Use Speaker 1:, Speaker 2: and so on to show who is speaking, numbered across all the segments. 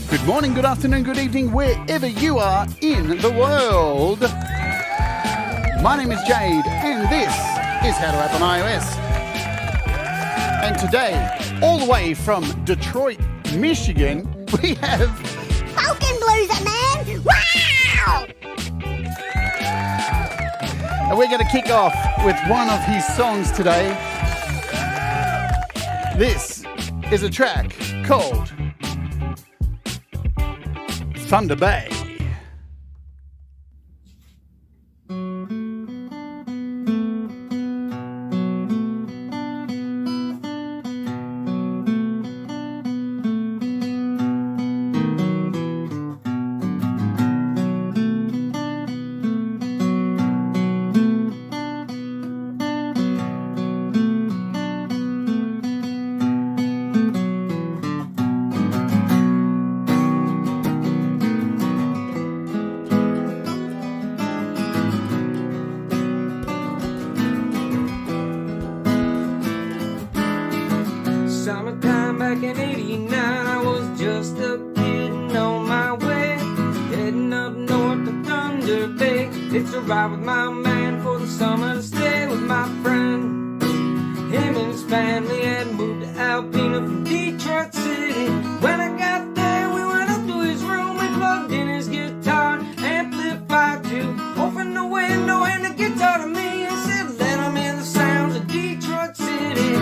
Speaker 1: Good morning, good afternoon, good evening, wherever you are in the world. My name is Jade, and this is How to App on iOS. And today, all the way from Detroit, Michigan, we have
Speaker 2: Folkenbluzer, man! Wow!
Speaker 1: And we're going to kick off with one of his songs today. This is a track called Thunder Bay.
Speaker 3: Summertime back in '89, I was just a kid and on my way, heading up north to Thunder Bay. It's a ride with my man for the summer to stay with my friend. Him and his family had moved to Alpena from Detroit City. When I got there, we went up to his room, we plugged in his guitar, amplified to open the window and the guitar to me and said, let him hear the sounds of Detroit City.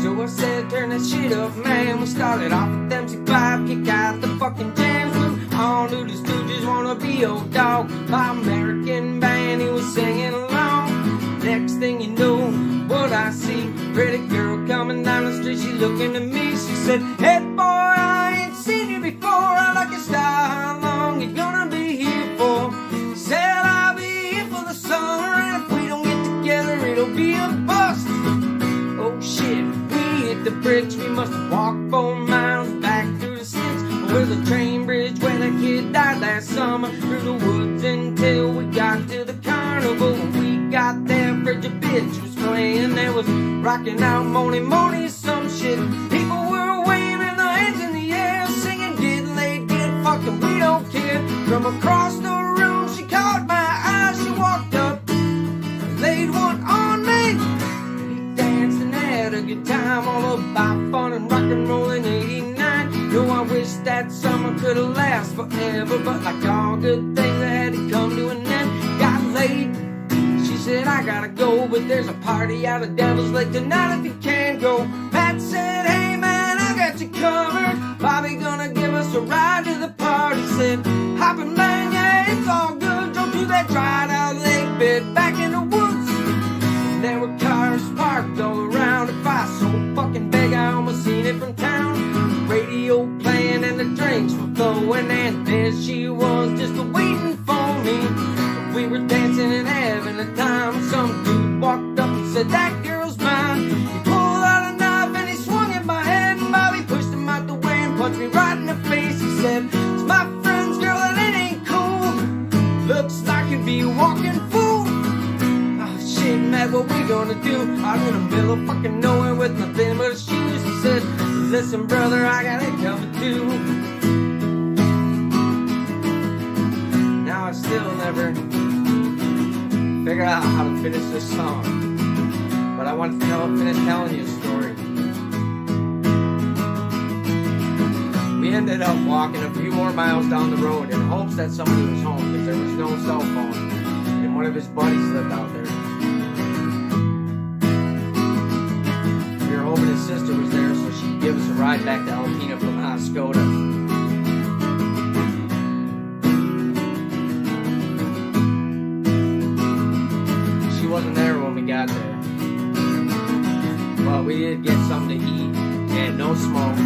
Speaker 3: So I said, turn that shit up, man. We started off with MC5, kick out the fucking jams. Moved on to the Stooges, wanna be old dog. My American band, he was singing along. Next thing you know, what I see, pretty girl coming down the street, she looking at me. She said, hey boy, I ain't seen you before. I like your style, how long you gonna be here for? Said I'll be here for the summer, and if we don't get together, it'll be a bust. Oh shit, we hit the bridge, we must have walked 4 miles back through the sticks, over the train bridge where the kid died last summer, through the woods until we got to the carnival. When we got there, Bridget bitch was playing, there was rocking out Money Money, some shit. People were waving their hands in the air, singing diddly did fucking we don't care. From across the room, she caught my eye, she walked up, laid one on me. Had a good time, all about fun and rock and roll in '89. No, I wish that summer could have lasted forever, but like all good things, I had to come to an end. Got late, she said I gotta go, but there's a party out of Devil's Lake tonight if you can go. Pat said, hey man, I got you covered. Bobby gonna give us a ride to the party. Said, hoppin' man, yeah, it's all good. Don't do that dried out lake bed back in the woods. There were cars parked all around. If I so fucking big, I almost seen it from town. Radio playing and the drinks were flowing, and there she was just waiting for me. We were dancing and having a time. Some dude walked up and said, that girl's mine. He pulled out a knife and he swung at my head, and Bobby pushed him out the way and punched me right in the face. He said, it's my friend's girl and it ain't cool. Looks like you'd be walking fool. Shit, man, what we gonna do? I'm in the middle of fucking nowhere with nothing but shoes. He said, listen brother, I got it covered too. Now I still never figured out how to finish this song, but I want to finish telling you a story. We ended up walking a few more miles down the road in hopes that somebody was home, because there was no cell phone, and one of his buddies lived out there. Hoping his sister was there so she'd give us a ride back to Alpena from Oscoda. She wasn't there when we got there, but we did get something to eat and no smokes,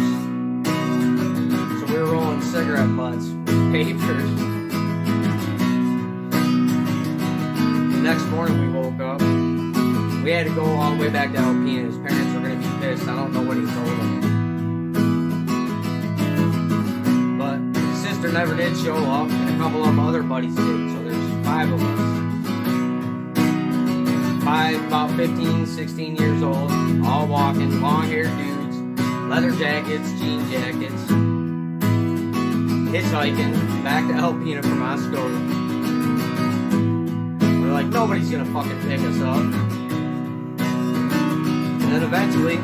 Speaker 3: so we were rolling cigarette butts with papers. The next morning we woke up. We had to go all the way back to Alpena. His parents were going to be pissed. I don't know what he told them. But his sister never did show up, and a couple of other buddies did, so there's 5 of us. five, about 15, 16 years old, all walking, long-haired dudes, leather jackets, jean jackets, hitchhiking back to Alpena from Oscoda. We're like, nobody's gonna fucking pick us up. And then eventually,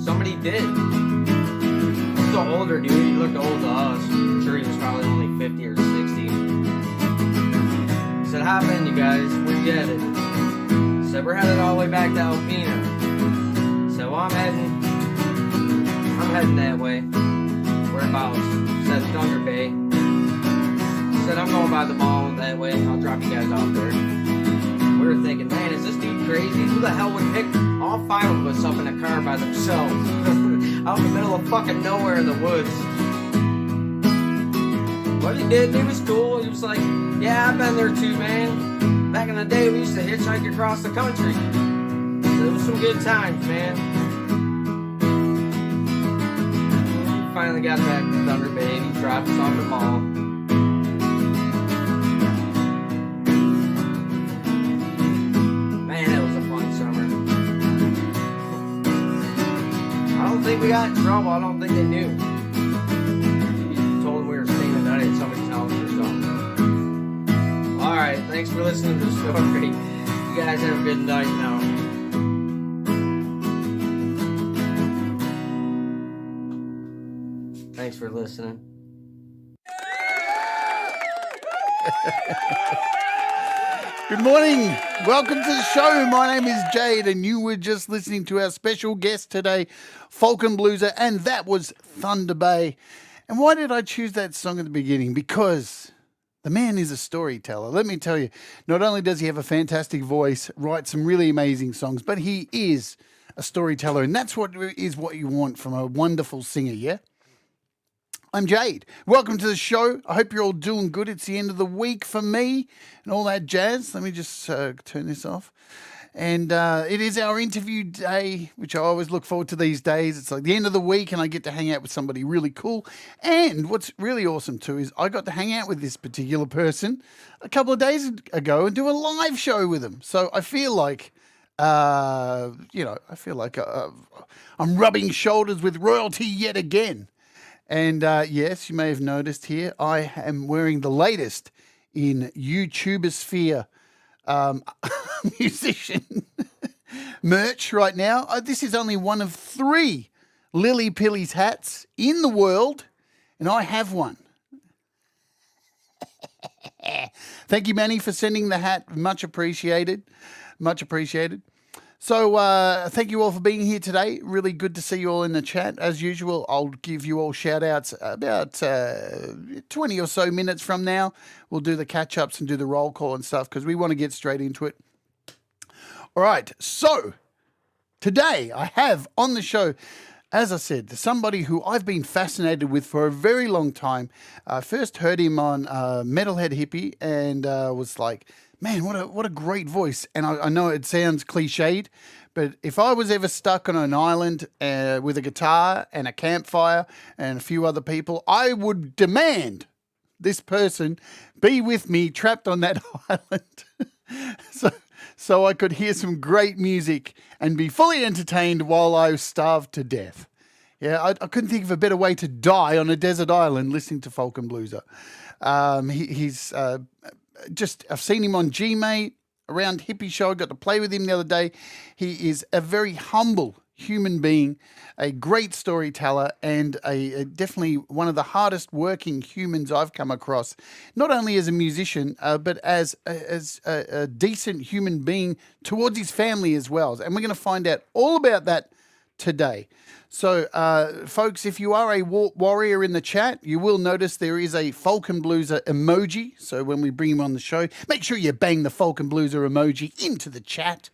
Speaker 3: somebody did. He was an older dude, he looked old to us. I'm sure he was probably only 50 or 60. He said, hop in, you guys, where you headed? He said, we're headed all the way back to Alpena. He said, well, I'm heading that way. Whereabouts? He said, Thunder Bay. He said, I'm going by the mall that way. I'll drop you guys off there. We were thinking, man, is this dude crazy? Who the hell would pick all five of us up in a car by themselves? Out in the middle of fucking nowhere in the woods. But he did. He was cool. He was like, yeah, I've been there too, man. Back in the day, we used to hitchhike across the country. So it was some good times, man. We finally got back to Thunder Bay. He dropped us off the mall. Man, it was a fun summer. I don't think we got in trouble. I don't think they knew. We told them we were staying the night at somebody's house or something. Alright, thanks for listening to the story. You guys have a good night now. Thanks for listening.
Speaker 1: Good morning. Welcome to the show. My name is Jade, and you were just listening to our special guest today, Folkenbluzer, and that was Thunder Bay. And why did I choose that song at the beginning? Because the man is a storyteller. Let me tell you, not only does he have a fantastic voice, write some really amazing songs, but he is a storyteller, and that's what you want from a wonderful singer, yeah? I'm Jade. Welcome to the show. I hope you're all doing good. It's the end of the week for me and all that jazz. Let me just turn this off. And it is our interview day, which I always look forward to these days. It's like the end of the week and I get to hang out with somebody really cool. And what's really awesome too is I got to hang out with this particular person a couple of days ago and do a live show with him. So I feel like, I'm rubbing shoulders with royalty yet again. And yes, you may have noticed here, I am wearing the latest in YouTubersphere musician merch right now. This is only one of 3 Lily Pilly's hats in the world, and I have one. Thank you, Manny, for sending the hat. Much appreciated. Much appreciated. So thank you all for being here today. Really good to see you all in the chat. As usual, I'll give you all shout-outs about 20 or so minutes from now. We'll do the catch-ups and do the roll call and stuff because we want to get straight into it. All right, so today I have on the show, as I said, somebody who I've been fascinated with for a very long time. I first heard him on Metalhead Hippie and was like, man, what a great voice. And I know it sounds cliched, but if I was ever stuck on an island with a guitar and a campfire and a few other people, I would demand this person be with me trapped on that island so I could hear some great music and be fully entertained while I starved to death. Yeah, I couldn't think of a better way to die on a desert island listening to Folkenbluzer. He's I've seen him on Gmate, around Hippie Show. I got to play with him the other day. He is a very humble human being, a great storyteller, and a definitely one of the hardest working humans I've come across, not only as a musician, but as a decent human being towards his family as well. And we're going to find out all about that today. So, folks, if you are a warrior in the chat, you will notice there is a Folkenbluzer emoji. So when we bring him on the show, make sure you bang the Folkenbluzer emoji into the chat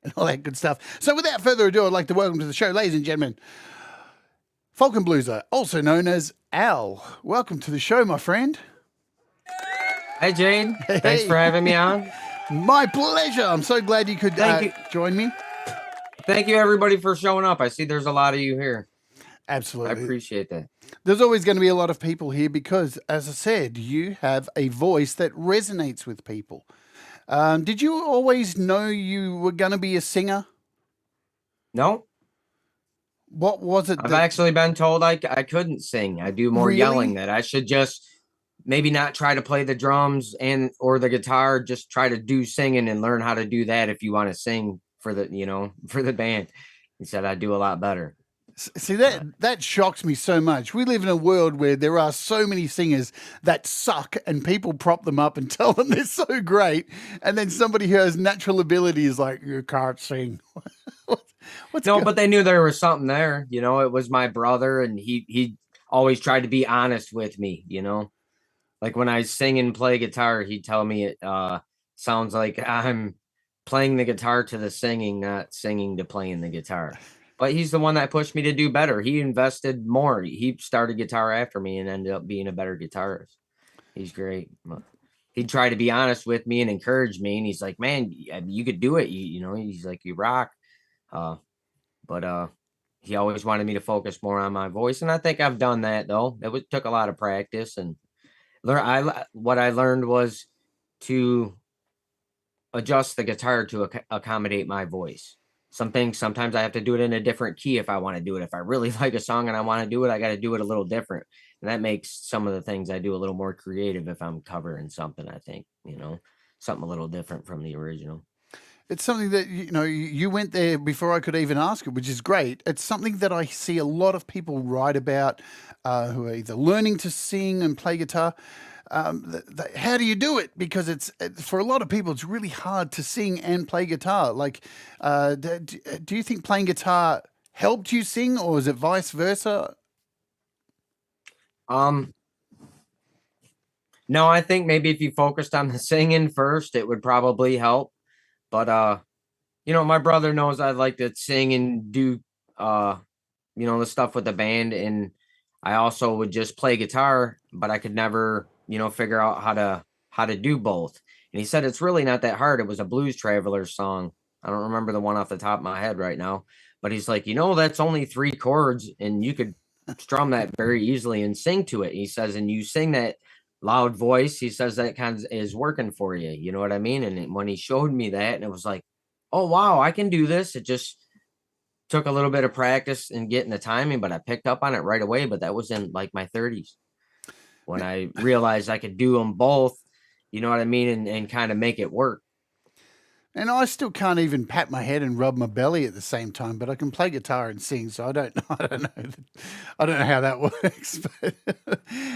Speaker 1: and all that good stuff. So without further ado, I'd like to welcome to the show, ladies and gentlemen, Folkenbluzer, also known as Al. Welcome to the show, my friend.
Speaker 3: Hey, Jade. Hey. Thanks for having me on.
Speaker 1: My pleasure. I'm so glad you could join me.
Speaker 3: Thank you, everybody, for showing up. I see there's a lot of you here.
Speaker 1: Absolutely.
Speaker 3: I appreciate that.
Speaker 1: There's always going to be a lot of people here because, as I said, you have a voice that resonates with people. Did you always know you were going to be a singer?
Speaker 3: No,
Speaker 1: What was it
Speaker 3: I've
Speaker 1: that
Speaker 3: actually been told I couldn't sing. I do more yelling,
Speaker 1: really?
Speaker 3: that I should just maybe not try to play the drums and or the guitar, just try to do singing and learn how to do that if you want to sing for the, for the band. He said I'd do a lot better.
Speaker 1: See,
Speaker 3: But
Speaker 1: that shocks me so much. We live in a world where there are so many singers that suck, and people prop them up and tell them they're so great, and then somebody who has natural ability is like, "You can't sing." What- What's
Speaker 3: no,
Speaker 1: going?
Speaker 3: but they knew there was something there. It was my brother, and he always tried to be honest with me. Like when I sing and play guitar, he'd tell me it sounds like I'm playing the guitar to the singing, not singing to playing the guitar. But he's the one that pushed me to do better. He invested more. He started guitar after me and ended up being a better guitarist. He's great. He'd try to be honest with me and encourage me. And he's like, man, you could do it. He's like, you rock. Uh, but he always wanted me to focus more on my voice. And I think I've done that, though. Took a lot of practice. And what I learned was to adjust the guitar to accommodate my voice. Sometimes I have to do it in a different key if I want to do it. If I really like a song and I want to do it, I got to do it a little different. And that makes some of the things I do a little more creative if I'm covering something, I think, something a little different from the original.
Speaker 1: It's something that you went there before I could even ask it, which is great. It's something that I see a lot of people write about, who are either learning to sing and play guitar. How do you do it? Because for a lot of people, it's really hard to sing and play guitar. Like, do you think playing guitar helped you sing, or is it vice versa?
Speaker 3: Um, no, I think maybe if you focused on the singing first, it would probably help. But my brother knows I like to sing and do the stuff with the band, and I also would just play guitar, but I could never, figure out how to do both. And he said it's really not that hard. It was a Blues Travelers song. I don't remember the one off the top of my head right now, but he's like, that's only 3 chords and you could strum that very easily and sing to it. He says, and you sing that loud voice, he says that kind of is working for you. You know what I mean? And when he showed me that, and it was like, oh, wow, I can do this. It just took a little bit of practice and getting the timing, but I picked up on it right away. But that was in like my 30s when I realized I could do them both, you know what I mean? And kind of make it work.
Speaker 1: And I still can't even pat my head and rub my belly at the same time, but I can play guitar and sing. So I don't know how that works. But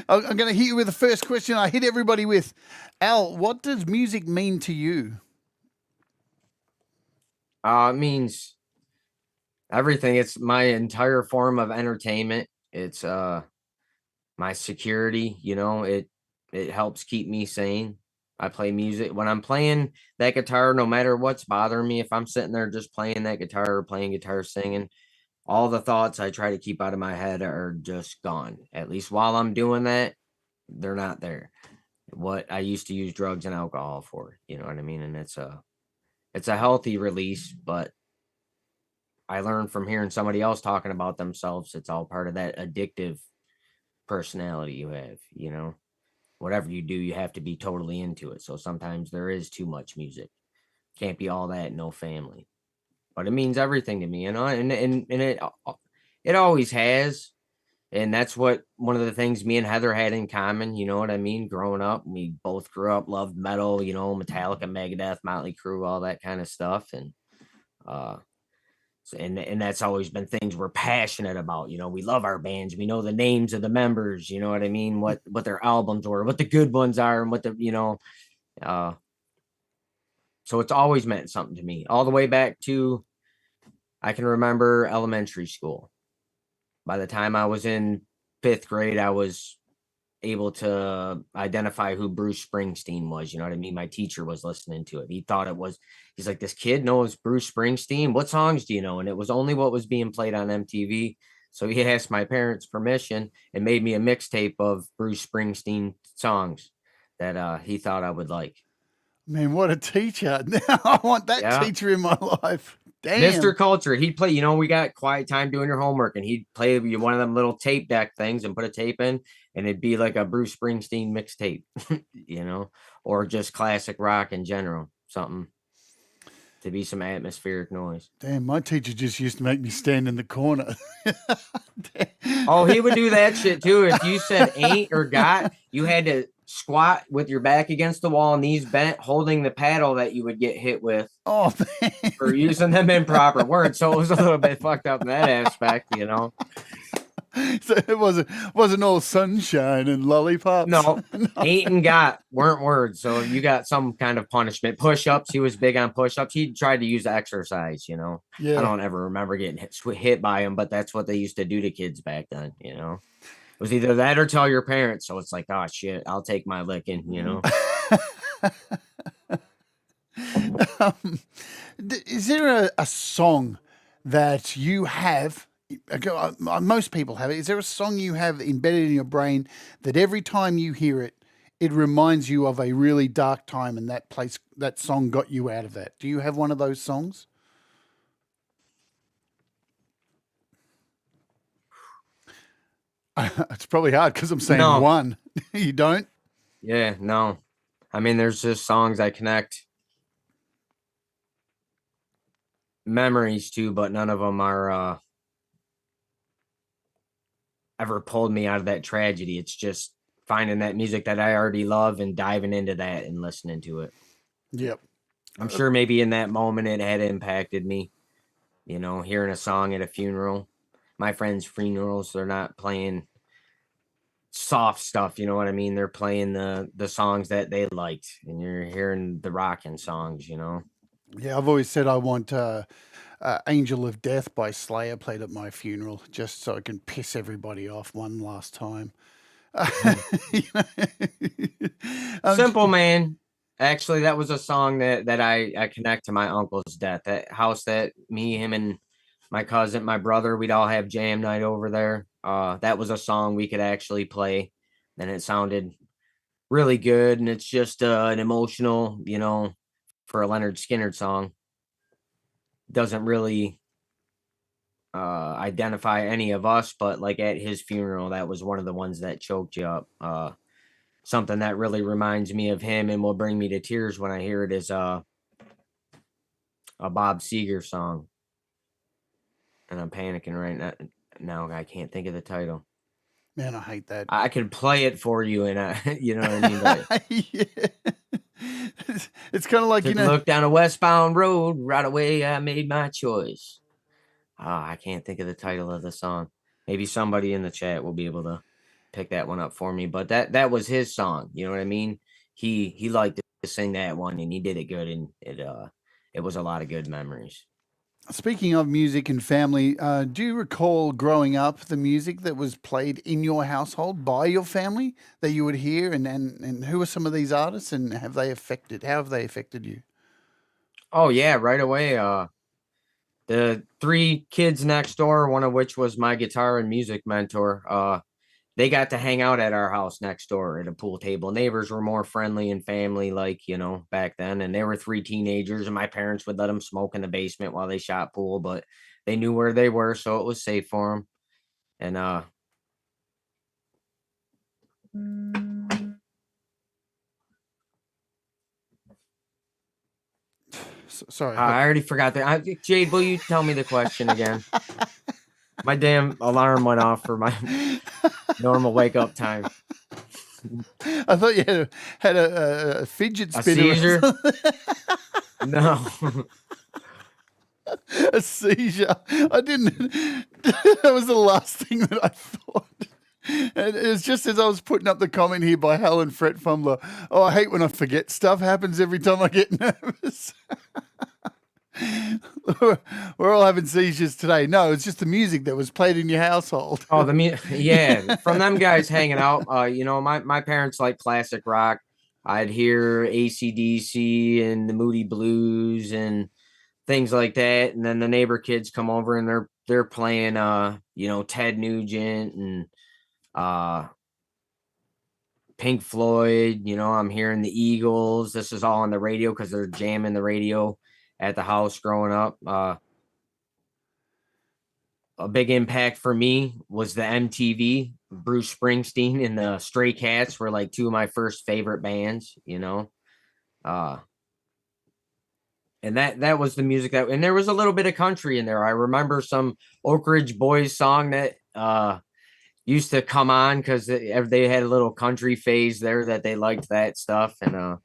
Speaker 1: I'm going to hit you with the first question I hit everybody with. Al, what does music mean to you?
Speaker 3: It means everything. It's my entire form of entertainment. It's my security. It helps keep me sane. I play music when I'm playing that guitar, no matter what's bothering me. If I'm sitting there just playing that guitar or playing guitar, singing, all the thoughts I try to keep out of my head are just gone. At least while I'm doing that, they're not there. What I used to use drugs and alcohol for, you know what I mean? And it's a healthy release, but I learned from hearing somebody else talking about themselves. It's all part of that addictive personality you have. Whatever you do, you have to be totally into it. So sometimes there is too much music. Can't be all that, no family. But it means everything to me, and it always has. And that's what one of the things me and Heather had in common, you know what I mean? Growing up, we both grew up, loved metal, Metallica, Megadeth, Motley Crue, all that kind of stuff. And and that's always been things we're passionate about. We love our bands. We know the names of the members. You know what I mean? What their albums were, what the good ones are, and what so it's always meant something to me. All the way back to, I can remember elementary school. By the time I was in 5th grade, I was able to identify who Bruce Springsteen was. You know what I mean? My teacher was listening to it. He's like, this kid knows Bruce Springsteen. What songs do you know? And it was only what was being played on MTV. So he asked my parents' permission and made me a mixtape of Bruce Springsteen songs that he thought I would like.
Speaker 1: Man, what a teacher. Now I want that teacher in my life. Damn.
Speaker 3: Mr. Culture, he'd play, we got quiet time doing your homework, and he'd play one of them little tape deck things and put a tape in, and it'd be like a Bruce Springsteen mixtape, or just classic rock in general. something to be some atmospheric noise.
Speaker 1: Damn, my teacher just used to make me stand in the corner.
Speaker 3: Oh, he would do that shit too. If you said ain't or got, you had to squat with your back against the wall, knees bent, holding the paddle that you would get hit with.
Speaker 1: Oh, man.
Speaker 3: For using them improper words. So it was a little bit fucked up in that aspect, you know.
Speaker 1: So it wasn't all sunshine and lollipops.
Speaker 3: No, ain't and got weren't words. So you got some kind of punishment. Push-ups. He was big on push-ups. He tried to use exercise, you know.
Speaker 1: Yeah.
Speaker 3: I don't ever remember getting hit by him, but that's what they used to do to kids back then, you know. It was either that or tell your parents. So it's like, oh shit, I'll take my licking, you know.
Speaker 1: Is there a song that you have? Most people have it. Is there a song you have embedded in your brain that every time you hear it, it reminds you of a really dark time, and that song got you out of that? Do you have one of those songs? It's probably hard because I'm saying
Speaker 3: No.
Speaker 1: one. You don't?
Speaker 3: Yeah, no. I mean, there's just songs I connect memories to, but none of them are ever pulled me out of that tragedy. It's just finding that music that I already love and diving into that and listening to it.
Speaker 1: Yep.
Speaker 3: I'm sure maybe in that moment it had impacted me, you know, hearing a song at a funeral. My friends' funerals, they're not playing soft stuff, you know what I mean? They're playing the songs that they liked, and you're hearing the rocking songs, you know.
Speaker 1: Yeah, I've always said I want Angel of Death by Slayer played at my funeral just so I can piss everybody off one last time.
Speaker 3: Simple Man. Actually, that was a song that I connect to my uncle's death. That house that me, him, and my cousin, my brother, we'd all have jam night over there. That was a song we could actually play, and it sounded really good. And it's just an emotional, you know, for a Leonard Skinner song. Doesn't really identify any of us, but like at his funeral, that was one of the ones that choked you up. Something that really reminds me of him and will bring me to tears when I hear it is a Bob Seger song. And I'm panicking right now. I can't think of the title.
Speaker 1: Man, I hate that.
Speaker 3: I could play it for you, and you know what I mean. But
Speaker 1: yeah. It's kind of like, you know,
Speaker 3: look down a westbound road. Right away, I made my choice. I can't think of the title of the song. Maybe somebody in the chat will be able to pick that one up for me. But that was his song. You know what I mean? He liked to sing that one, and he did it good, and it was a lot of good memories.
Speaker 1: Speaking of music and family, do you recall growing up the music that was played in your household by your family that you would hear, and who are some of these artists, and how have they affected you?
Speaker 3: Oh yeah, right away. The three kids next door, one of which was my guitar and music mentor. They got to hang out at our house next door at a pool table. Neighbors were more friendly and family like, you know, back then. And they were three teenagers, and my parents would let them smoke in the basement while they shot pool, but they knew where they were, so it was safe for them. And
Speaker 1: sorry,
Speaker 3: I already forgot that. Jade, will you tell me the question again? My damn alarm went off for my normal wake up time.
Speaker 1: I thought you had a fidget spinner.
Speaker 3: A seizure? No.
Speaker 1: A seizure. I didn't. That was the last thing that I thought. And it was just as I was putting up the comment here by Helen Fret Fumbler. Oh, I hate when I forget stuff. Happens every time I get nervous. We're all having seizures today. No, it's just the music that was played in your household.
Speaker 3: Oh, yeah, from them guys hanging out. You know, my parents like classic rock. I'd hear AC/DC and the Moody Blues and things like that. And then the neighbor kids come over and they're playing you know, Ted Nugent and Pink Floyd. You know, I'm hearing the Eagles. This is all on the radio because they're jamming the radio at the house growing up. A big impact for me was the MTV. Bruce Springsteen and the Stray Cats were like two of my first favorite bands, you know. And that was the music and there was a little bit of country in there. I remember some Oak Ridge Boys song that used to come on because they had a little country phase there that they liked that stuff. And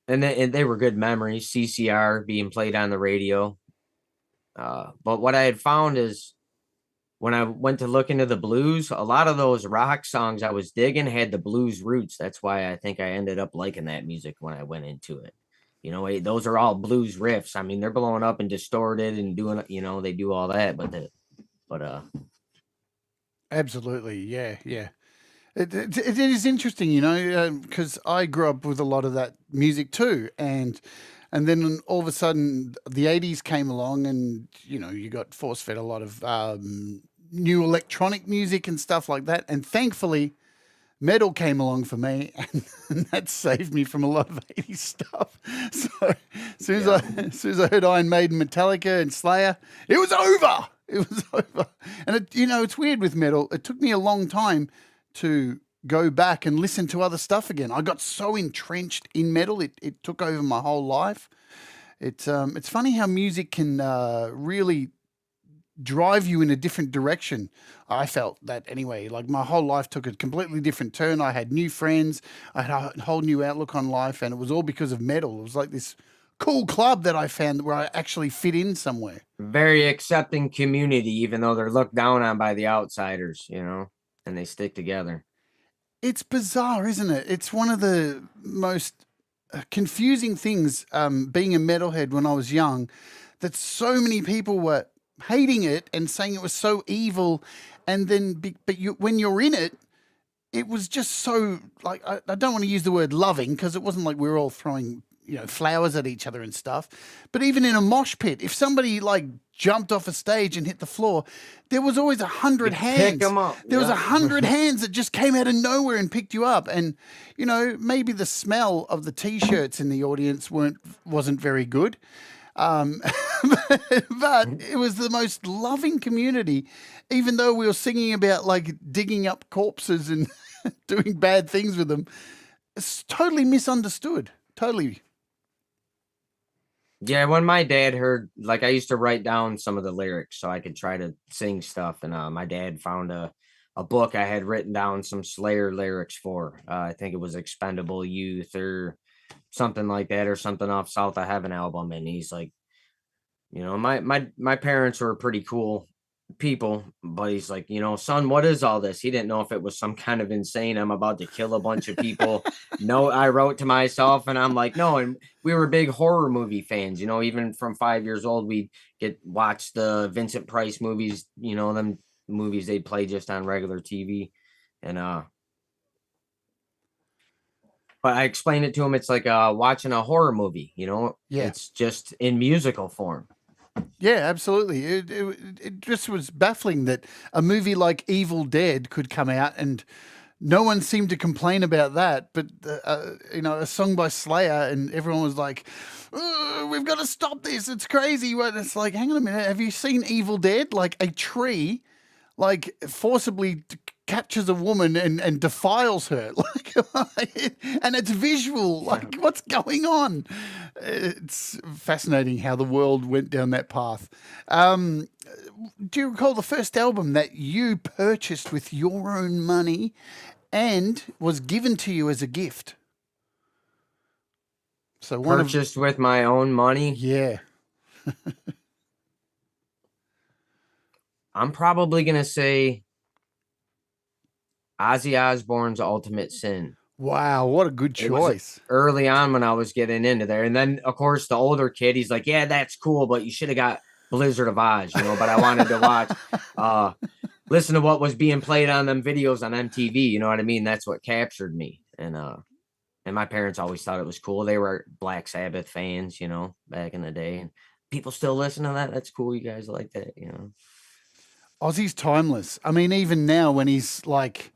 Speaker 3: they were good memories. CCR being played on the radio. But what I had found is when I went to look into the blues, a lot of those rock songs I was digging had the blues roots. That's why I think I ended up liking that music when I went into it. You know, those are all blues riffs. I mean, they're blowing up and distorted and doing, you know, they do all that, but
Speaker 1: Absolutely, yeah, yeah. It is interesting, you know, because I grew up with a lot of that music too, and then all of a sudden the '80s came along, and you know, you got force fed a lot of new electronic music and stuff like that, and thankfully metal came along for me, and that saved me from a lot of '80s stuff. So as soon as I heard Iron Maiden, Metallica, and Slayer, it was over. It was over. And it, you know, it's weird with metal. It took me a long time to go back and listen to other stuff again. I got so entrenched in metal, it took over my whole life. It's funny how music can really drive you in a different direction. I felt that anyway. Like my whole life took a completely different turn. I had new friends. I had a whole new outlook on life, and it was all because of metal. It was like this cool club that I found where I actually fit in somewhere.
Speaker 3: very accepting community, even though they're looked down on by the outsiders, you know, and they stick together.
Speaker 1: It's bizarre, isn't it? It's one of the most confusing things being a metalhead when I was young, that so many people were hating it and saying it was so evil. And then, when you're in it, it was just so, like, I don't want to use the word loving because it wasn't like we were all throwing, you know, flowers at each other and stuff. But even in a mosh pit, if somebody like jumped off a stage and hit the floor, there was always 100 hands.
Speaker 3: Pick 'em up.
Speaker 1: There was
Speaker 3: Yeah.
Speaker 1: 100 hands that just came out of nowhere and picked you up. And, you know, maybe the smell of the t-shirts in the audience wasn't very good. But it was the most loving community, even though we were singing about like digging up corpses and doing bad things with them. It's totally misunderstood. Totally.
Speaker 3: Yeah, when my dad heard, like, I used to write down some of the lyrics so I could try to sing stuff, and my dad found a book I had written down some Slayer lyrics for. I think it was Expendable Youth or something like that, or something off South of Heaven album. And he's like, you know, my parents were pretty cool people, but he's like, you know, son, what is all this? He didn't know if it was some kind of insane, I'm about to kill a bunch of people. No, I wrote to myself, and I'm like, no. And we were big horror movie fans, you know, even from 5 years old, we'd watch the Vincent Price movies, you know, them movies they'd play just on regular TV. And but I explained it to him, it's like watching a horror movie, you know.
Speaker 1: Yeah.
Speaker 3: It's just in musical form.
Speaker 1: Yeah, absolutely. It just was baffling that a movie like Evil Dead could come out and no one seemed to complain about that. But, you know, a song by Slayer, and everyone was like, we've got to stop this. It's crazy. It's like, hang on a minute. Have you seen Evil Dead? Like a tree, like forcibly captures a woman and defiles her. And it's visual. Like, what's going on? It's fascinating how the world went down that path. Do you recall the first album that you purchased with your own money and was given to you as a gift? So
Speaker 3: Purchased with my own money.
Speaker 1: Yeah.
Speaker 3: I'm probably gonna say Ozzy Osbourne's Ultimate Sin.
Speaker 1: Wow, what a good choice.
Speaker 3: Early on when I was getting into there. And then, of course, the older kid, he's like, yeah, that's cool, but you should have got Blizzard of Oz, you know. But I wanted to watch, listen to what was being played on them videos on MTV, you know what I mean? That's what captured me. And my parents always thought it was cool. They were Black Sabbath fans, you know, back in the day. And people still listen to that. That's cool. You guys like that, you know.
Speaker 1: Ozzy's timeless. I mean, even now when he's like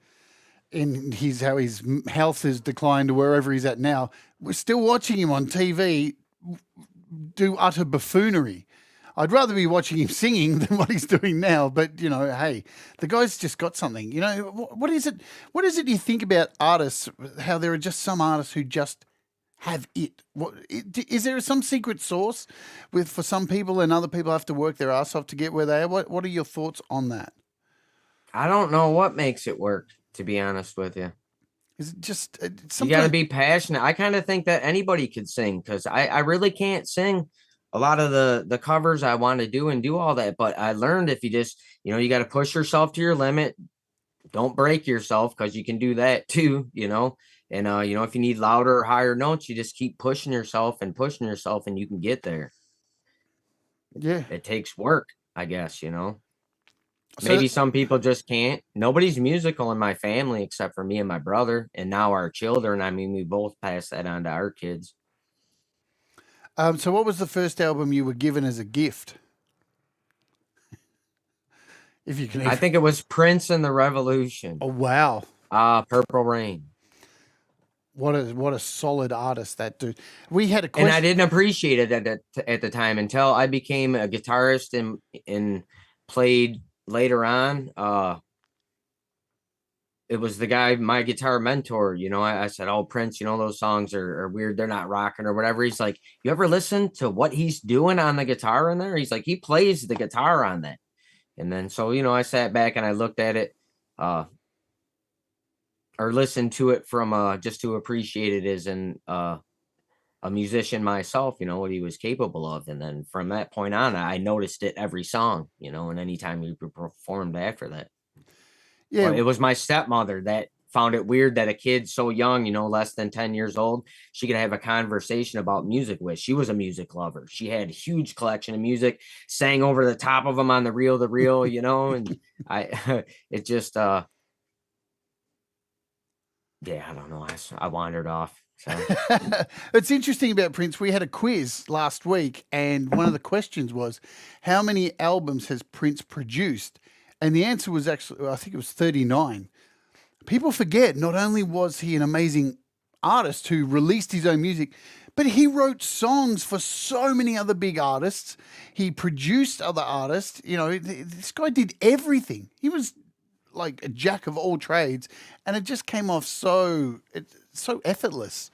Speaker 1: in how his health has declined to wherever he's at now, we're still watching him on TV do utter buffoonery. I'd rather be watching him singing than what he's doing now. But, you know, hey, the guy's just got something. You know, what is it? What is it you think about artists, how there are just some artists who just have it? Is there some secret sauce for some people, and other people have to work their ass off to get where they are? What are your thoughts on that?
Speaker 3: I don't know what makes it work, to be honest with you.
Speaker 1: Is it just
Speaker 3: You got to be passionate. I kind of think that anybody could sing, because I really can't sing a lot of the covers I want to do and do all that. But I learned if you just, you got to push yourself to your limit. Don't break yourself, because you can do that too, And, if you need louder or higher notes, you just keep pushing yourself, and you can get there.
Speaker 1: Yeah.
Speaker 3: It takes work, I guess,
Speaker 1: So
Speaker 3: Maybe some people just can't. Nobody's musical in my family except for me and my brother, and now our children. I mean, we both pass that on to our kids.
Speaker 1: So what was the first album you were given as a gift? If you can,
Speaker 3: I think it was Prince and the Revolution.
Speaker 1: Oh wow!
Speaker 3: Purple Rain.
Speaker 1: What a solid artist that dude. We had a question,
Speaker 3: and I didn't appreciate it at the time until I became a guitarist and played later on. It was the guy, my guitar mentor, I said, oh, Prince, those songs are weird. They're not rocking or whatever. He's like, you ever listen to what he's doing on the guitar in there? He's like, he plays the guitar on that. And then, so, I sat back and I looked at it, or listened to it from, just to appreciate it as a musician myself, what he was capable of. And then from that point on, I noticed it every song, and anytime he performed after that. Yeah, but it was my stepmother that found it weird that a kid so young, less than 10 years old, she could have a conversation about music with. She was a music lover. She had a huge collection of music, sang over the top of them on the reel, and it just, yeah, I don't know. I wandered off. So.
Speaker 1: It's interesting about Prince. We had a quiz last week, and one of the questions was, how many albums has Prince produced? And the answer was actually, I think it was 39. People forget, not only was he an amazing artist who released his own music, but he wrote songs for so many other big artists. He produced other artists. This guy did everything. He was like a jack of all trades, and it just came off so effortless.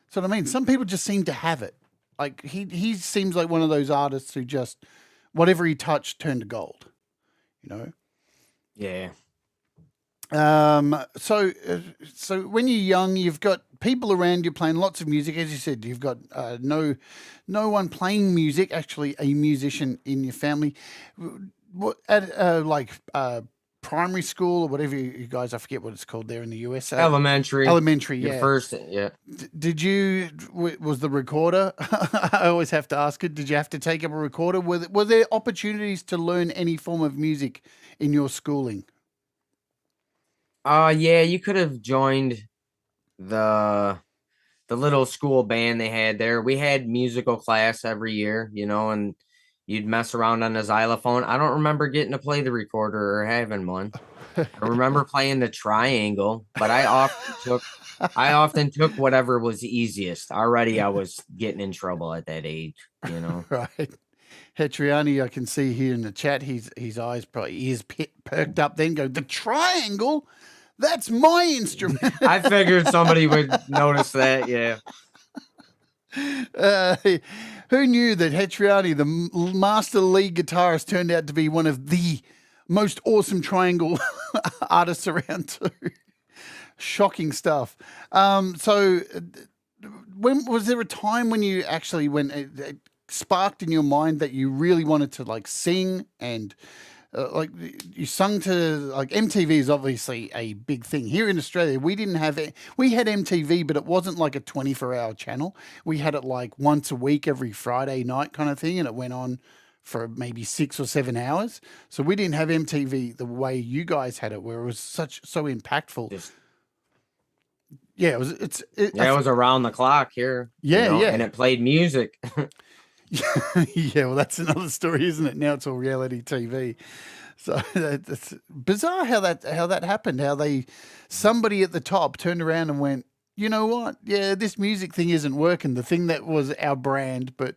Speaker 1: So what I mean, some people just seem to have it. Like he seems like one of those artists who just, whatever he touched turned to gold.
Speaker 3: Yeah.
Speaker 1: So when you're young, you've got people around you playing lots of music. As you said, you've got no one playing music, actually a musician in your family. What at primary school or whatever you guys, I forget what it's called there in the US.
Speaker 3: Elementary,
Speaker 1: yeah.
Speaker 3: Your first, yeah.
Speaker 1: Did you, was the recorder, I always have to ask it, did you have to take up a recorder? Were there opportunities to learn any form of music in your schooling?
Speaker 3: Yeah, you could have joined the little school band they had there. We had musical class every year, and you'd mess around on the xylophone. I don't remember getting to play the recorder or having one. I remember playing the triangle, but I often took whatever was easiest. Already I was getting in trouble at that age,
Speaker 1: Right. Hetriani, I can see here in the chat, his eyes probably ears perked up then go, the triangle? That's my instrument.
Speaker 3: I figured somebody would notice that, yeah.
Speaker 1: Who knew that Hetriani, the master lead guitarist, turned out to be one of the most awesome triangle artists around too? Shocking stuff. So when was there a time when you actually, when it sparked in your mind that you really wanted to like sing and like you sung to, like MTV is obviously a big thing here in Australia. We didn't have it. We had MTV, but it wasn't like a 24-hour channel. We had it like once a week, every Friday night kind of thing. And it went on for maybe 6 or 7 hours. So we didn't have MTV the way you guys had it, where it was so impactful. Yeah, it was. It
Speaker 3: was around the clock here.
Speaker 1: Yeah, yeah,
Speaker 3: and it played music.
Speaker 1: Yeah, well, that's another story, isn't it? Now it's all reality TV. So that's bizarre how that happened. How somebody at the top turned around and went, you know what? Yeah, this music thing isn't working. The thing that was our brand, but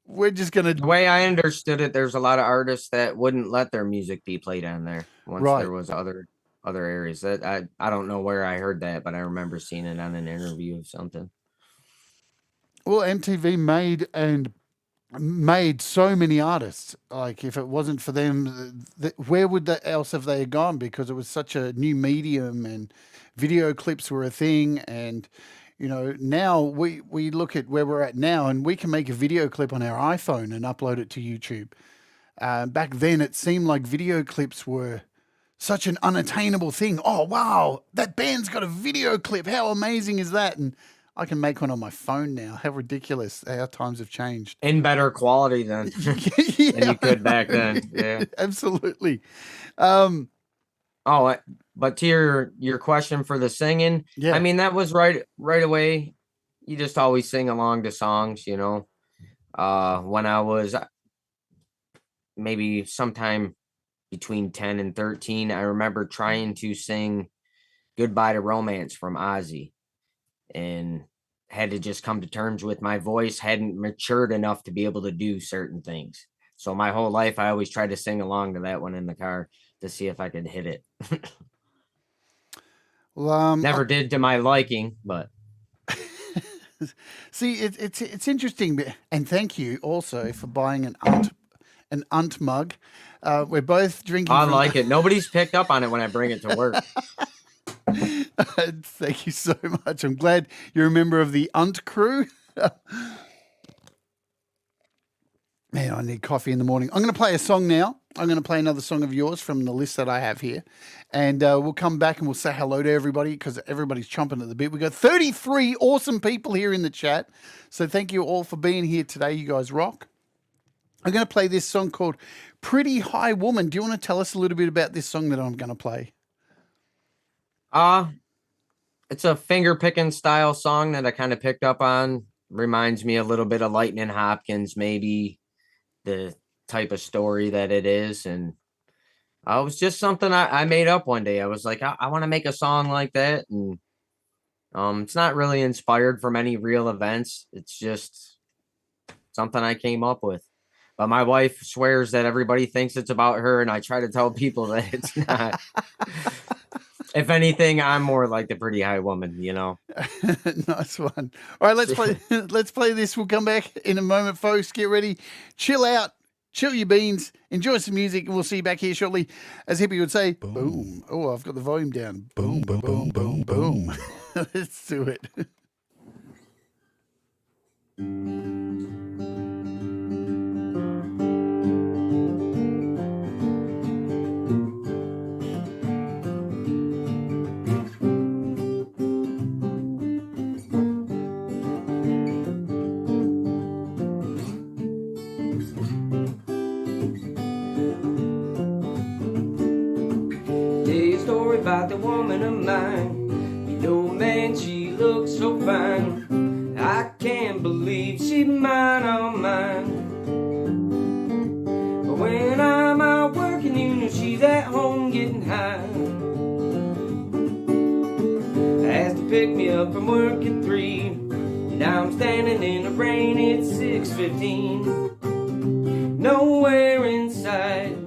Speaker 1: we're just gonna.
Speaker 3: The way I understood it, there's a lot of artists that wouldn't let their music be played on there once there was other areas. That I don't know where I heard that, but I remember seeing it on an interview of something.
Speaker 1: Well, MTV made so many artists. Like, if it wasn't for them, where would they else have they gone? Because it was such a new medium, and video clips were a thing. And now we look at where we're at now, and we can make a video clip on our iPhone and upload it to YouTube. Back then, it seemed like video clips were such an unattainable thing. Oh, wow, that band's got a video clip. How amazing is that? And I can make one on my phone now. How ridiculous how times have changed.
Speaker 3: In better quality than, than you could back then. Yeah,
Speaker 1: absolutely.
Speaker 3: But to your question for the singing,
Speaker 1: yeah.
Speaker 3: I mean, that was right away. You just always sing along to songs, when I was maybe sometime between 10 and 13, I remember trying to sing Goodbye to Romance from Ozzy, and had to just come to terms with my voice hadn't matured enough to be able to do certain things. So my whole life, I always tried to sing along to that one in the car to see if I could hit it.
Speaker 1: Well,
Speaker 3: never did to my liking, but
Speaker 1: see, it's interesting, and thank you also for buying an Unt mug. We're both drinking.
Speaker 3: I like it. Nobody's picked up on it when I bring it to work.
Speaker 1: Thank you so much. I'm glad you're a member of the Unt crew. Man, I need coffee in the morning. I'm going to play a song now. I'm going to play another song of yours from the list that I have here. And we'll come back and we'll say hello to everybody, because everybody's chomping at the bit. We've got 33 awesome people here in the chat. So thank you all for being here today. You guys rock. I'm going to play this song called Pretty High Woman. Do you want to tell us a little bit about this song that I'm going to play?
Speaker 3: It's a finger picking style song that I kind of picked up on. Reminds me a little bit of Lightning Hopkins, maybe the type of story that it is. And it was just something I made up one day. I was like, I want to make a song like that. And it's not really inspired from any real events. It's just something I came up with. But my wife swears that everybody thinks it's about her, and I try to tell people that it's not. If anything, I'm more like the Pretty High Woman,
Speaker 1: Nice one. All right, let's play. Let's play this. We'll come back in a moment, folks. Get ready, chill out, chill your beans, enjoy some music, and we'll see you back here shortly. As Hippie would say, boom. Oh, I've got the volume down. Boom, boom, boom, boom, boom. Let's do it.
Speaker 3: About the woman of mine, man, she looks so fine. I can't believe she's mine, all mine. But when I'm out working, she's at home getting high. Has to pick me up from work at 3, and I'm standing in the rain at 6:15. Nowhere inside.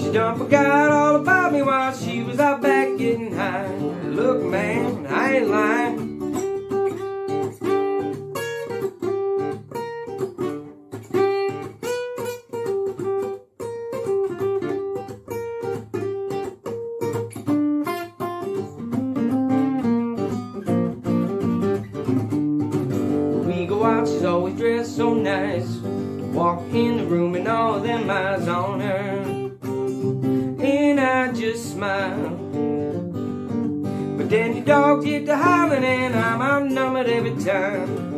Speaker 3: She done forgot all about me while she was out back getting high. Look, man, I ain't lying. When we go out, she's always dressed so nice. Walk in the room and all them eyes on her, and I just smile. But then the dogs get to howling and I'm outnumbered every time.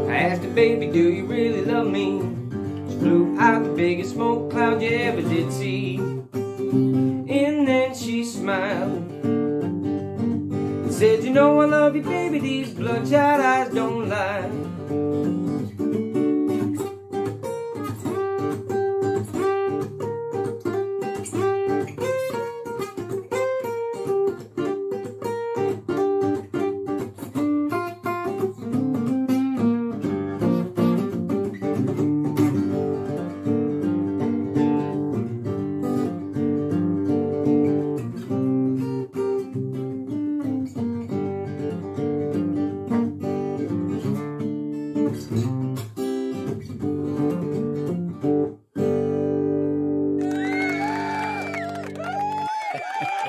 Speaker 3: I asked her, baby, do you really love me? Blew out the biggest smoke cloud you ever did see. And then she smiled and said, you know I love you, baby, these bloodshot eyes don't lie.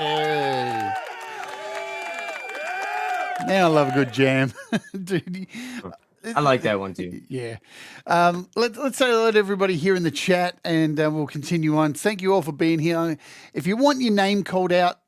Speaker 1: Hey. Now I love a good jam. Dude,
Speaker 4: I like that one too.
Speaker 1: yeah. Let's say hello to everybody here in the chat, and we'll continue on. Thank you all for being here. If you want your name called out,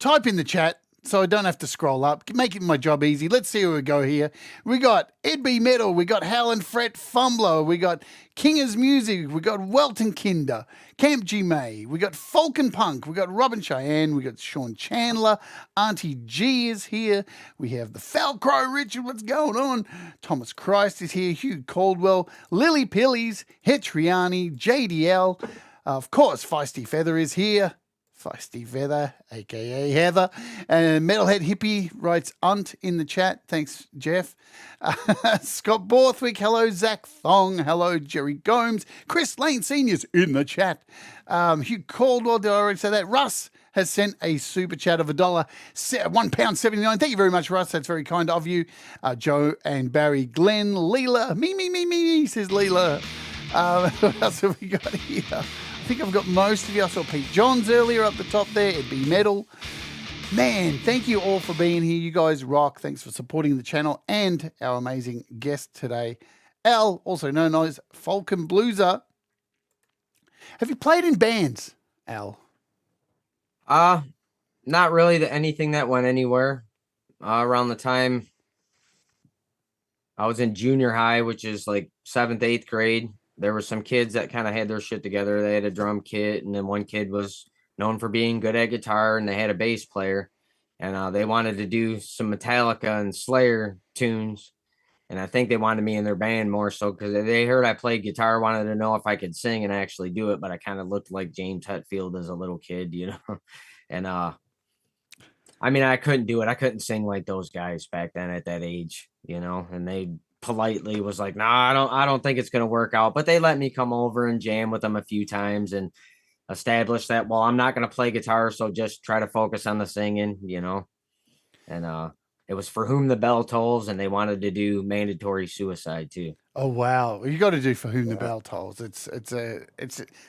Speaker 1: type in the chat so I don't have to scroll up. Make it my job easy. Let's see where we go here. We got Ed B. Metal. We got Howlin' Fret Fumbler. We got Kinger's Music. We got Welton Kinder. Camp G. May. We got Falcon Punk. We got Robin Cheyenne. We got Sean Chandler. Auntie G is here. We have the Falcrow Richard. What's going on? Thomas Christ is here. Hugh Caldwell. Lily Pillies. Hetriani. JDL. Of course, Feisty Feather is here. Feisty Feather, a.k.a. Heather. And Metalhead Hippie writes Unt in the chat. Thanks, Jeff. Scott Borthwick. Hello, Zach Thong. Hello, Jerry Gomes. Chris Lane Sr.'s in the chat. Hugh Caldwell, did I already say that? Russ has sent a super chat of £1.79. Thank you very much, Russ. That's very kind of you. Joe and Barry Glenn. Leela. Me, says Leela. What else have we got here? I think I've got most of you. I saw Pete Johns earlier up the top there. It'd be Metal. Man, thank you all for being here. You guys rock. Thanks for supporting the channel and our amazing guest today, Al, also known as Folkenbluzer. Have you played in bands, Al?
Speaker 4: Not really anything that went anywhere. Around the time I was in junior high, which is like 7th, 8th grade, there were some kids that kind of had their shit together. They had a drum kit, and then one kid was known for being good at guitar, and they had a bass player, and they wanted to do some Metallica and Slayer tunes. And I think they wanted me in their band more so because they heard I played guitar, wanted to know if I could sing and actually do it. But I kind of looked like James Hetfield as a little kid, you know. And I mean, I couldn't do it. I couldn't sing like those guys back then at that age, you know. And they politely was like, nah, I don't think it's gonna work out. But they let me come over and jam with them a few times and establish that, well, I'm not gonna play guitar, so just try to focus on the singing, you know. And it was For Whom the Bell Tolls, and they wanted to do Mandatory Suicide too.
Speaker 1: Oh wow, you got to do For Whom the Bell Tolls. It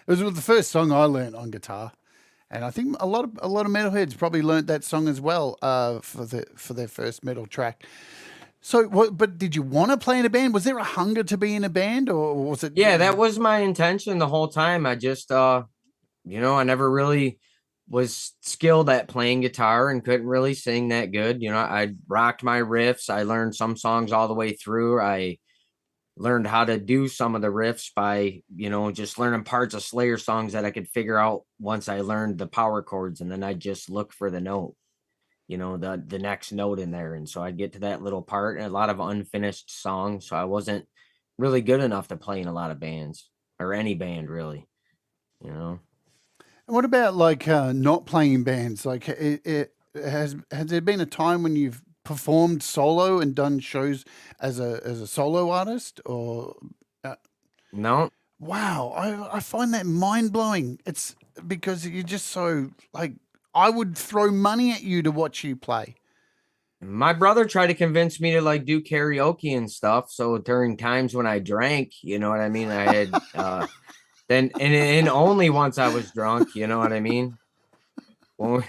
Speaker 1: was the first song I learned on guitar, and I think a lot of metalheads probably learned that song as well for their first metal track. So, but did you want to play in a band? Was there a hunger to be in a band, or was it?
Speaker 4: Yeah, that was my intention the whole time. I just, you know, I never really was skilled at playing guitar and couldn't really sing that good. You know, I rocked my riffs. I learned some songs all the way through. I learned how to do some of the riffs by, you know, just learning parts of Slayer songs that I could figure out once I learned the power chords, and then I just look for the note, you know, the next note in there. And so I'd get to that little part, and a lot of unfinished songs. So I wasn't really good enough to play in a lot of bands, or any band really, you know.
Speaker 1: And what about like not playing in bands? Like, has there been a time when you've performed solo and done shows as a solo artist, or?
Speaker 4: No.
Speaker 1: Wow, I find that mind blowing. It's because you're just so like, I would throw money at you to watch you play.
Speaker 4: My brother tried to convince me to like do karaoke and stuff. So during times when I drank, you know what I mean? I had then and only once I was drunk, you know what I mean? When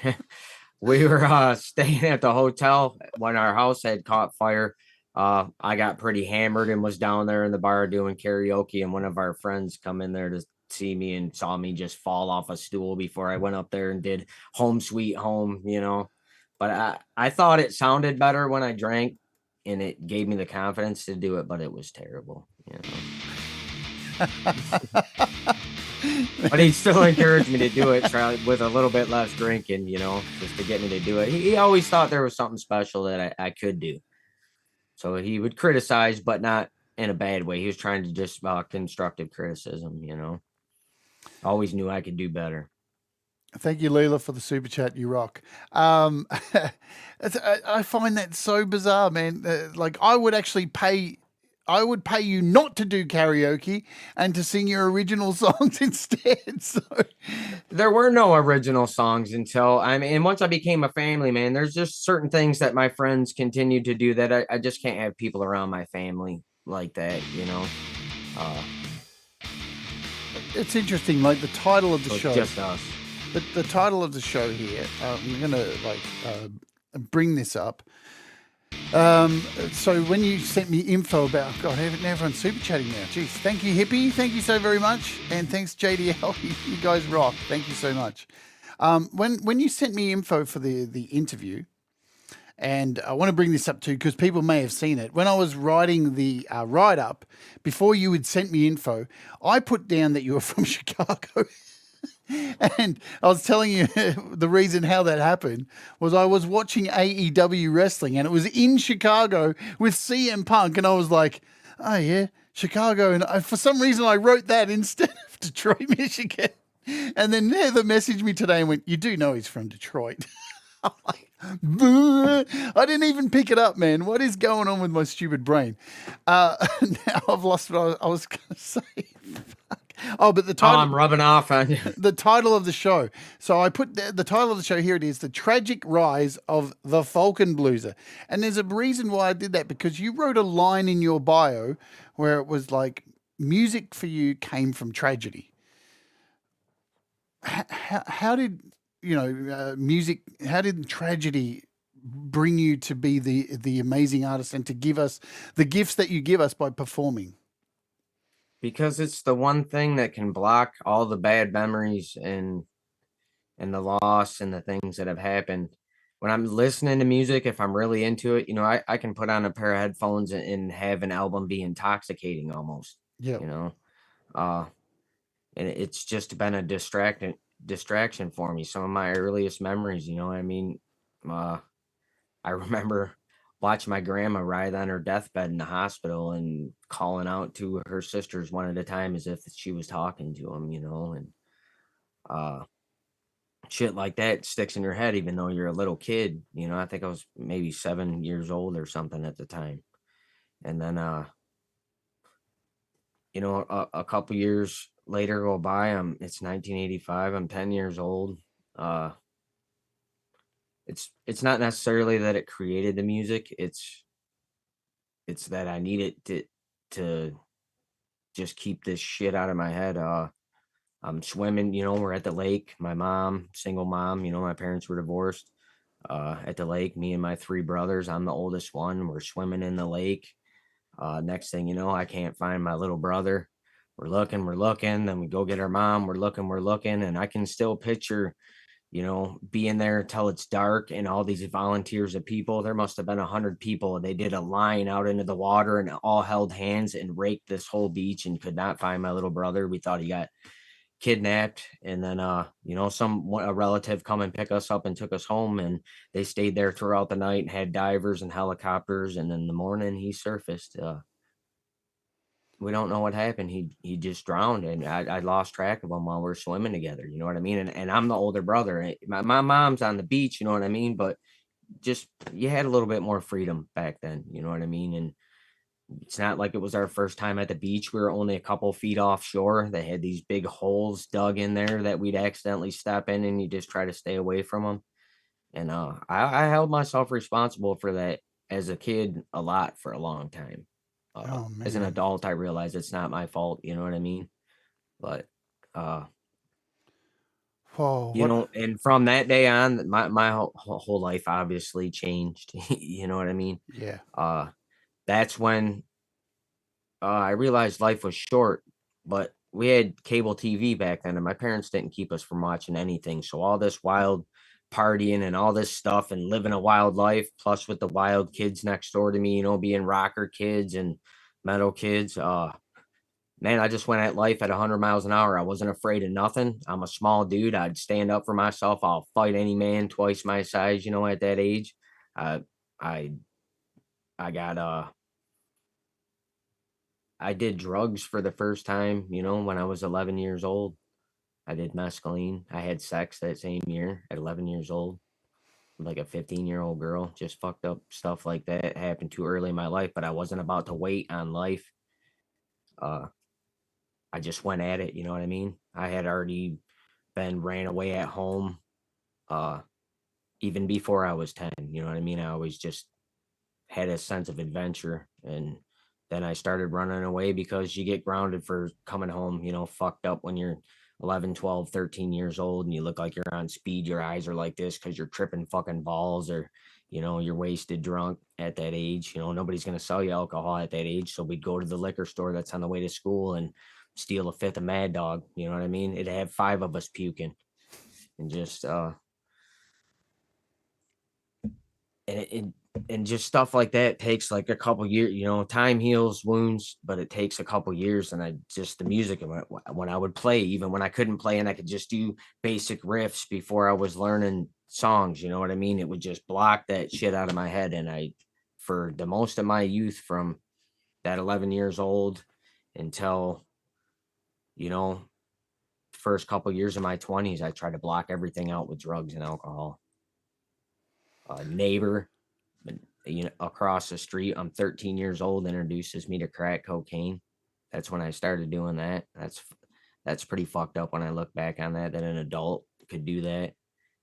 Speaker 4: we were staying at the hotel when our house had caught fire, I got pretty hammered and was down there in the bar doing karaoke, and one of our friends come in there to see me and saw me just fall off a stool before I went up there and did Home Sweet Home, you know. But I thought it sounded better when I drank, and it gave me the confidence to do it, but it was terrible, you know. But he still encouraged me to do it, try with a little bit less drinking, you know, just to get me to do it. He always thought there was something special that I could do. So he would criticize, but not in a bad way. He was trying to just constructive criticism, you know. Always knew I could do better.
Speaker 1: Thank you, Leela, for the super chat. You rock. I find that so bizarre, man. Like, I would pay you not to do karaoke and to sing your original songs instead. So
Speaker 4: there were no original songs until and once I became a family man, there's just certain things that my friends continued to do that I just can't have people around my family like that, you know.
Speaker 1: It's interesting, like the title of the show.
Speaker 4: Just us.
Speaker 1: the title of the show here, I'm going to bring this up. So when you sent me info about, God, everyone's super chatting now. Jeez, thank you, Hippie. Thank you so very much. And thanks, JDL. You guys rock. Thank you so much. When you sent me info for the interview, and I want to bring this up too because people may have seen it. When I was writing the write-up, before you had sent me info, I put down that you were from Chicago. And I was telling you the reason how that happened was I was watching AEW wrestling and it was in Chicago with CM Punk. And I was like, oh, yeah, Chicago. And for some reason, I wrote that instead of Detroit, Michigan. And then Heather messaged me today and went, you do know he's from Detroit. I'm like, I didn't even pick it up, man. What is going on with my stupid brain? Now I've lost what I was going to say. Fuck. Oh, but the title.
Speaker 4: I'm rubbing off on you.
Speaker 1: The title of the show. So I put the title of the show here. It is The Tragic Rise of the Folkenbluzer. And there's a reason why I did that, because you wrote a line in your bio where it was like, music for you came from tragedy. How did, music, how did tragedy bring you to be the amazing artist and to give us the gifts that you give us by performing?
Speaker 4: Because it's the one thing that can block all the bad memories and the loss and the things that have happened. When I'm listening to music, if I'm really into it, I can put on a pair of headphones and have an album be intoxicating almost.
Speaker 1: Yeah.
Speaker 4: And it's just been a distraction for me. Some of my earliest memories, you know what I mean? I remember watching my grandma writhe on her deathbed in the hospital and calling out to her sisters one at a time as if she was talking to them, and shit like that sticks in your head, even though you're a little kid. I think I was maybe 7 years old or something at the time. And then, a couple years later go by, it's 1985. I'm 10 years old. It's not necessarily that it created the music. It's that I need it to just keep this shit out of my head. I'm swimming, we're at the lake. My mom, single mom, my parents were divorced. At the lake, me and my 3 brothers, I'm the oldest one. We're swimming in the lake. Next thing you know, I can't find my little brother. We're looking. Then we go get our mom. We're looking. And I can still picture, being there till it's dark and all these volunteers of people. There must have been 100 people. They did a line out into the water and all held hands and raked this whole beach and could not find my little brother. We thought he got kidnapped. And then, a relative come and pick us up and took us home. And they stayed there throughout the night and had divers and helicopters. And in the morning he surfaced. We don't know what happened. He just drowned, and I lost track of him while we're swimming together. You know what I mean? And I'm the older brother. My mom's on the beach. You know what I mean? But just, you had a little bit more freedom back then. You know what I mean? And it's not like it was our first time at the beach. We were only a couple feet offshore. They had these big holes dug in there that we'd accidentally step in, and you just try to stay away from them. And I held myself responsible for that as a kid a lot for a long time. As an adult, I realize it's not my fault. You know what I mean? But, and from that day on, my whole life obviously changed. You know what I mean?
Speaker 1: Yeah.
Speaker 4: That's when I realized life was short, but we had cable TV back then, and my parents didn't keep us from watching anything. So all this wild partying and all this stuff and living a wild life, plus with the wild kids next door to me, being rocker kids and metal kids. Man, I just went at life at 100 miles an hour. I wasn't afraid of nothing. I'm a small dude. I'd stand up for myself. I'll fight any man twice my size, at that age. I did drugs for the first time, when I was 11 years old. I did mescaline. I had sex that same year at 11 years old, like a 15-year-old girl. Just fucked up stuff like that happened too early in my life, but I wasn't about to wait on life. I just went at it. You know what I mean? I had already ran away at home, even before I was 10. You know what I mean? I always just had a sense of adventure, and then I started running away because you get grounded for coming home, fucked up when you're 11, 12, 13 years old and you look like you're on speed, your eyes are like this because you're tripping fucking balls, or, you know, you're wasted drunk at that age. You know, nobody's going to sell you alcohol at that age. So we'd go to the liquor store that's on the way to school and steal a fifth of Mad Dog. You know what I mean? It'd have 5 of us puking and just, and just stuff like that takes like a couple years. You know, time heals wounds, but it takes a couple years. And I just, the music, when I would play, even when I couldn't play and I could just do basic riffs before I was learning songs, you know what I mean? It would just block that shit out of my head. And I, for the most of my youth, from that 11 years old until, you know, first couple years of my 20s, I tried to block everything out with drugs and alcohol. Neighbor, you know, across the street, I'm 13 years old, introduces me to crack cocaine. That's when I started doing that. That's pretty fucked up when I look back on that an adult could do that.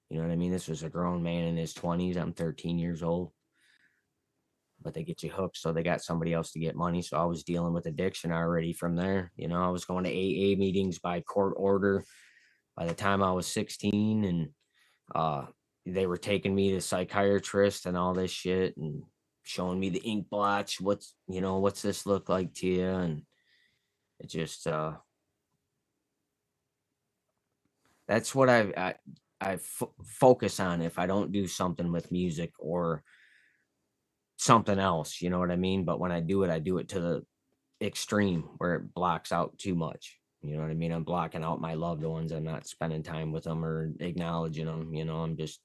Speaker 4: You know what I mean? This was a grown man in his 20s. I'm 13 years old. But they get you hooked, so they got somebody else to get money. So I was dealing with addiction already from there. You know, I was going to AA meetings by court order by the time I was 16, and they were taking me to psychiatrists and all this shit and showing me the ink blotch. What's this look like to you? And it just, that's what I focus on if I don't do something with music or something else, you know what I mean? But when I do it to the extreme where it blocks out too much. You know what I mean? I'm blocking out my loved ones. I'm not spending time with them or acknowledging them. You know, I'm just,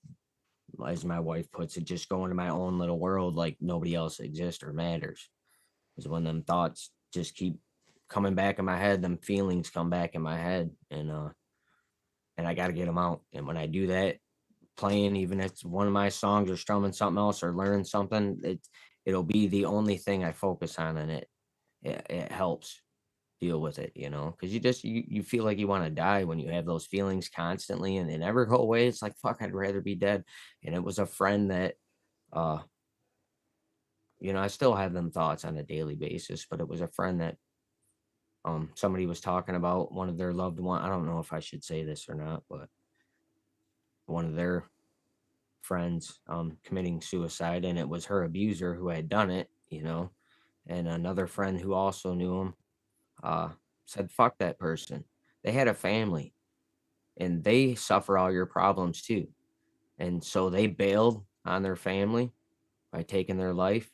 Speaker 4: as my wife puts it, just going to my own little world like nobody else exists or matters. Because when them thoughts just keep coming back in my head, them feelings come back in my head, and I got to get them out. And when I do that, playing, even if it's one of my songs or strumming something else or learning something, it'll be the only thing I focus on, and it helps deal with it, you know, because you feel like you want to die when you have those feelings constantly and they never go away. It's like, fuck, I'd rather be dead. And it was a friend that, you know, I still have them thoughts on a daily basis, but it was a friend that somebody was talking about one of their loved one. I don't know if I should say this or not, but one of their friends committing suicide, and it was her abuser who had done it, you know, and another friend who also knew him said, fuck that person. They had a family and they suffer all your problems too. And so they bailed on their family by taking their life.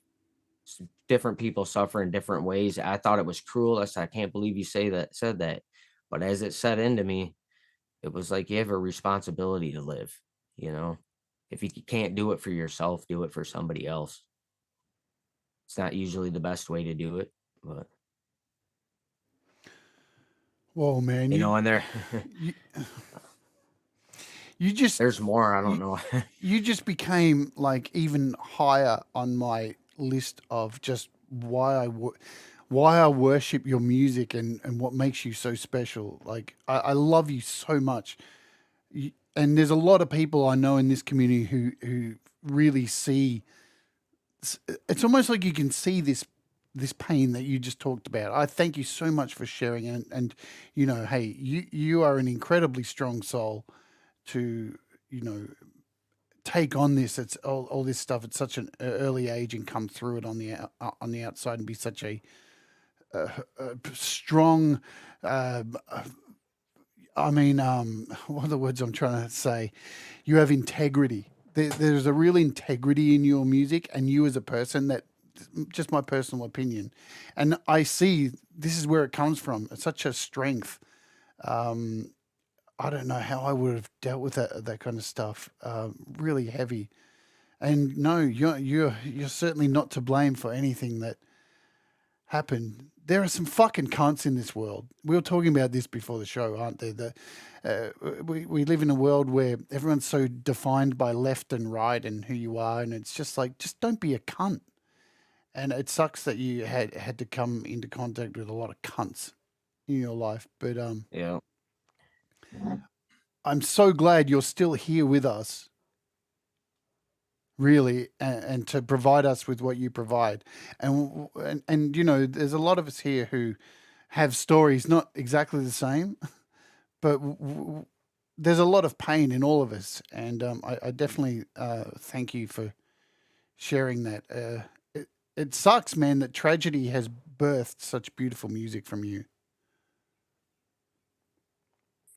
Speaker 4: Different people suffer in different ways. I thought it was cruel. I can't believe you said that. But as it set into me, it was like, you have a responsibility to live, you know. If you can't do it for yourself, do it for somebody else. It's not usually the best way to do it, but
Speaker 1: Whoa, man!
Speaker 4: you know, and there
Speaker 1: you just
Speaker 4: there's more. I don't know.
Speaker 1: you just became like even higher on my list of just why I worship your music and what makes you so special. Like I love you so much. And there's a lot of people I know in this community who really see. It's almost like you can see this pain that you just talked about. I thank you so much for sharing, and you know, hey, you are an incredibly strong soul to, you know, take on this. It's all this stuff at such an early age and come through it on the outside and be such a strong. What are the words I'm trying to say? You have integrity. There's a real integrity in your music and you as a person, that just my personal opinion. And I see this is where it comes from. It's such a strength. I don't know how I would have dealt with that kind of stuff. Really heavy. And no, you're certainly not to blame for anything that happened. There are some fucking cunts in this world. We were talking about this before the show, aren't there? We live in a world where everyone's so defined by left and right and who you are, and it's just like, just don't be a cunt. And it sucks that you had to come into contact with a lot of cunts in your life. But
Speaker 4: Yeah.
Speaker 1: I'm so glad you're still here with us, really, and to provide us with what you provide. And you know, there's a lot of us here who have stories not exactly the same, but there's a lot of pain in all of us, and I definitely thank you for sharing that. It sucks, man, that tragedy has birthed such beautiful music from you.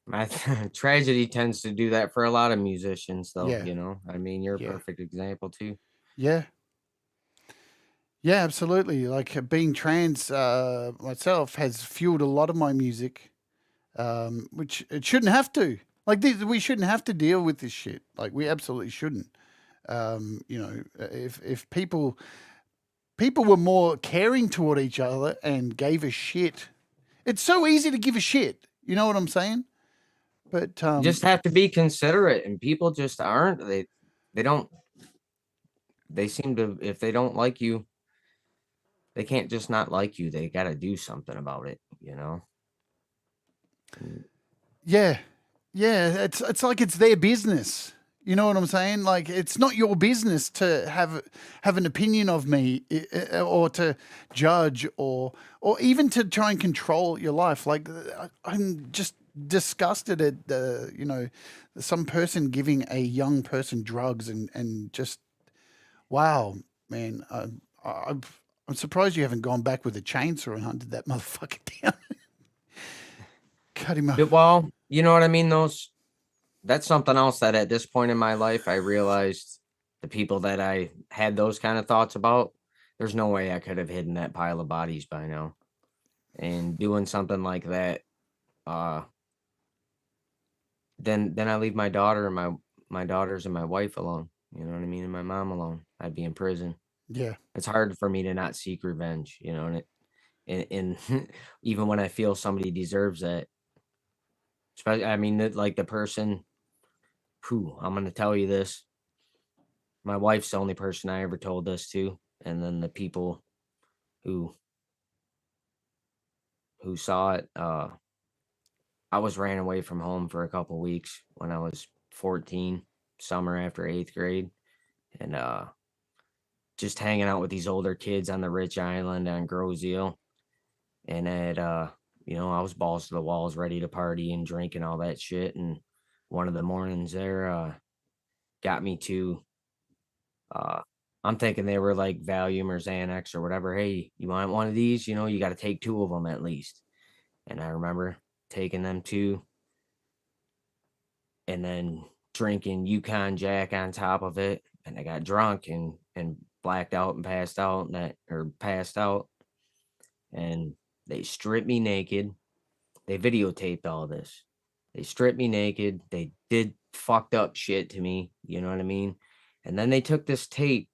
Speaker 4: My tragedy tends to do that for a lot of musicians, though.
Speaker 1: Yeah.
Speaker 4: You know, I mean, you're a
Speaker 1: Yeah.
Speaker 4: perfect example too.
Speaker 1: Yeah. Yeah, absolutely. Like being trans myself has fueled a lot of my music, which it shouldn't have to. Like we shouldn't have to deal with this shit. Like we absolutely shouldn't. You know, if people were more caring toward each other and gave a shit, it's so easy to give a shit. You know what I'm saying? But
Speaker 4: You just have to be considerate, and people just aren't. They don't. They seem to, if they don't like you, they can't just not like you. They got to do something about it, you know?
Speaker 1: yeah, it's like it's their business. You know what I'm saying? Like it's not your business to have an opinion of me or to judge or even to try and control your life. Like I'm just disgusted at you know, some person giving a young person drugs and just wow, man. I'm surprised you haven't gone back with a chainsaw and hunted that motherfucker down. Cut him up.
Speaker 4: Well, you know what I mean? That's something else that at this point in my life, I realized the people that I had those kind of thoughts about, there's no way I could have hidden that pile of bodies by now. And doing something like that, then I leave my daughter and my daughters and my wife alone. You know what I mean? And my mom alone. I'd be in prison.
Speaker 1: Yeah.
Speaker 4: It's hard for me to not seek revenge, you know, and even when I feel somebody deserves that. Especially, I mean, like the person who I'm going to tell you this. My wife's the only person I ever told this to, and then the people who saw it. I was ran away from home for a couple weeks when I was 14, summer after 8th grade, and just hanging out with these older kids on the rich island on Grozeal, and you know, I was balls to the walls, ready to party and drink and all that shit. And one of the mornings there got me to, I'm thinking they were like Valium or Xanax or whatever. Hey, you want one of these? You know, you got to take 2 of them at least. And I remember taking them 2 and then drinking Yukon Jack on top of it. And I got drunk and blacked out and passed out passed out. And they stripped me naked. They videotaped all this. They stripped me naked. They did fucked up shit to me. You know what I mean? And then they took this tape.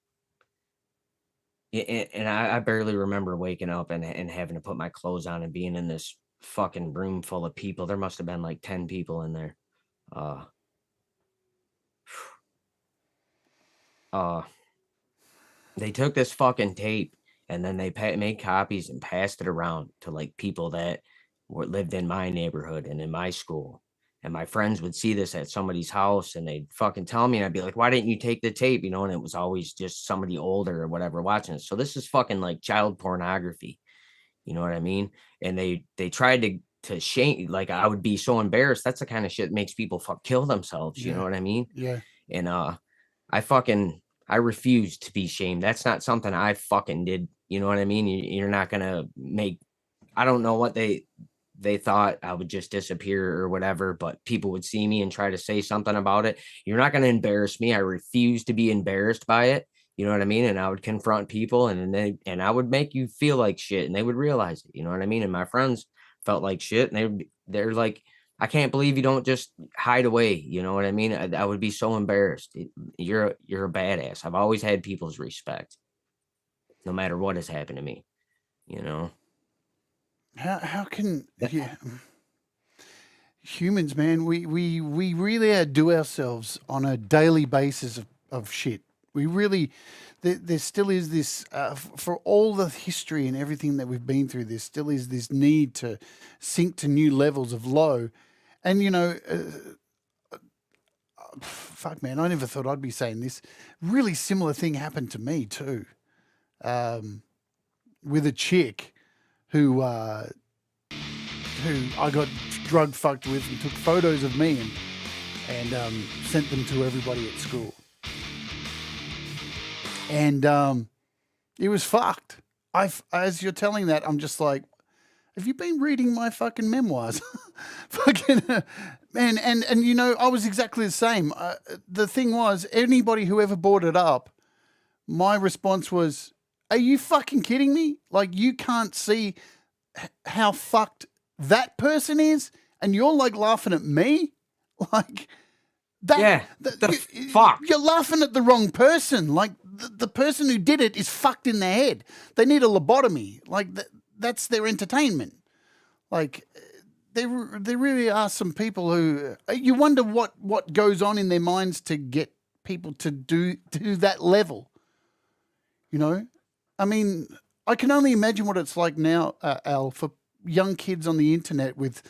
Speaker 4: And I barely remember waking up and having to put my clothes on and being in this fucking room full of people. There must have been like 10 people in there. They took this fucking tape and then they made copies and passed it around to like people that lived in my neighborhood and in my school. And my friends would see this at somebody's house and they'd fucking tell me, and I'd be like, why didn't you take the tape? You know, and it was always just somebody older or whatever watching it. So this is fucking like child pornography. You know what I mean? And they tried to shame, like I would be so embarrassed. That's the kind of shit that makes people kill themselves. You know what I mean?
Speaker 1: Yeah.
Speaker 4: And I refuse to be shamed. That's not something I fucking did. You know what I mean? You're not gonna make, I don't know what they thought I would just disappear or whatever, but people would see me and try to say something about it. You're not going to embarrass me. I refuse to be embarrassed by it. You know what I mean? And I would confront people and I would make you feel like shit and they would realize it. You know what I mean? And my friends felt like shit and they're like, I can't believe you don't just hide away. You know what I mean? I would be so embarrassed. You're a badass. I've always had people's respect no matter what has happened to me, you know?
Speaker 1: How can humans, man? We really outdo ourselves on a daily basis of shit. We really, there still is this for all the history and everything that we've been through. There still is this need to sink to new levels of low, and you know, fuck, man, I never thought I'd be saying this. Really similar thing happened to me too, with a chick who I got drug fucked with and took photos of me and sent them to everybody at school. And it was fucked. As you're telling that, I'm just like, have you been reading my fucking memoirs? Fucking man, and you know, I was exactly the same. The thing was, anybody who ever brought it up, my response was, are you fucking kidding me? Like, you can't see how fucked that person is, and you're like laughing at me? Like, that,
Speaker 4: Yeah, fuck.
Speaker 1: You're laughing at the wrong person. Like, the person who did it is fucked in their head. They need a lobotomy. Like, that's their entertainment. Like, there really are some people who you wonder what goes on in their minds to get people to do that level. You know, I mean, I can only imagine what it's like now, Al, for young kids on the internet with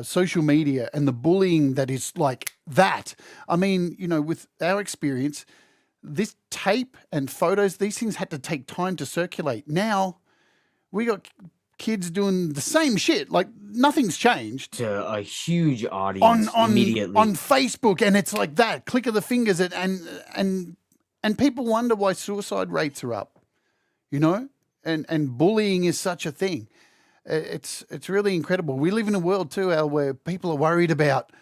Speaker 1: social media and the bullying that is like that. I mean, you know, with our experience, this tape and photos, these things had to take time to circulate. Now we got kids doing the same shit. Like, nothing's changed.
Speaker 4: To a huge audience immediately
Speaker 1: on Facebook, and it's like that click of the fingers, and people wonder why suicide rates are up. You know, and bullying is such a thing. It's really incredible. We live in a world too, Al, where people are worried about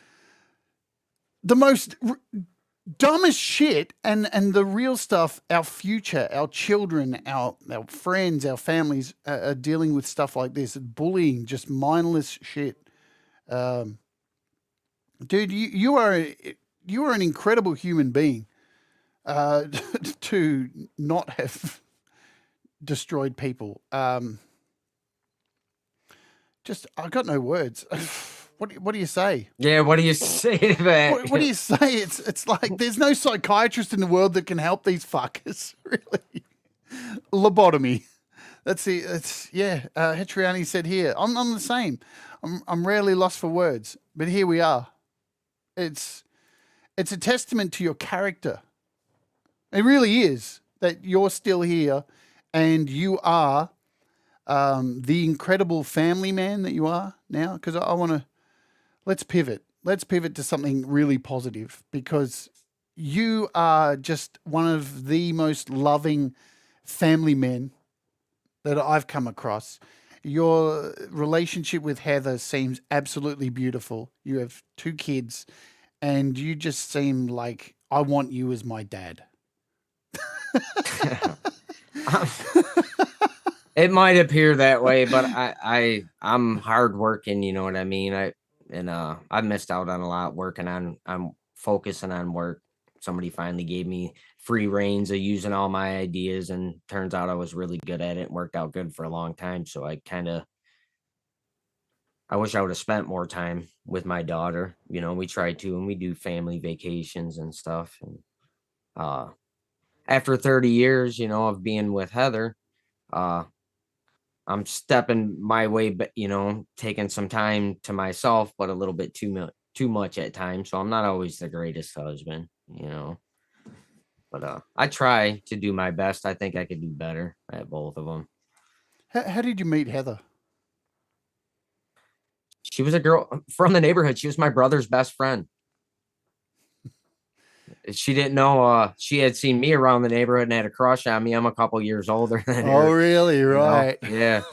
Speaker 1: the most dumbest shit and the real stuff. Our future, our children, our friends, our families are dealing with stuff like this. Bullying, just mindless shit. Dude, you are an incredible human being to not have destroyed people. Just, I got no words. What do you say?
Speaker 4: Yeah, what do you say to that?
Speaker 1: What do you say? It's like there's no psychiatrist in the world that can help these fuckers. Really, lobotomy. That's the. It's yeah. Hetriani said here. I'm the same. I'm rarely lost for words, but here we are. It's a testament to your character. It really is, that you're still here, and you are the incredible family man that you are now. Because I want to. Let's pivot. Let's pivot to something really positive, because you are just one of the most loving family men that I've come across. Your relationship with Heather seems absolutely beautiful. You have 2 kids, and you just seem like, I want you as my dad.
Speaker 4: It might appear that way, but I'm hardworking, you know what I mean? I missed out on a lot working on. I'm focusing on work. Somebody finally gave me free reins of using all my ideas, and turns out I was really good at it and worked out good for a long time. So I wish I would have spent more time with my daughter. You know, we try to, and we do family vacations and stuff. And after 30 years, you know, of being with Heather, I'm stepping my way, but, you know, taking some time to myself, but a little bit too much at times. So I'm not always the greatest husband, you know, but I try to do my best. I think I could do better at both of them.
Speaker 1: How did you meet Heather?
Speaker 4: She was a girl from the neighborhood. She was my brother's best friend. She didn't know she had seen me around the neighborhood and had a crush on me. I'm a couple years older than her.
Speaker 1: Oh, really? Right.
Speaker 4: You know? Yeah.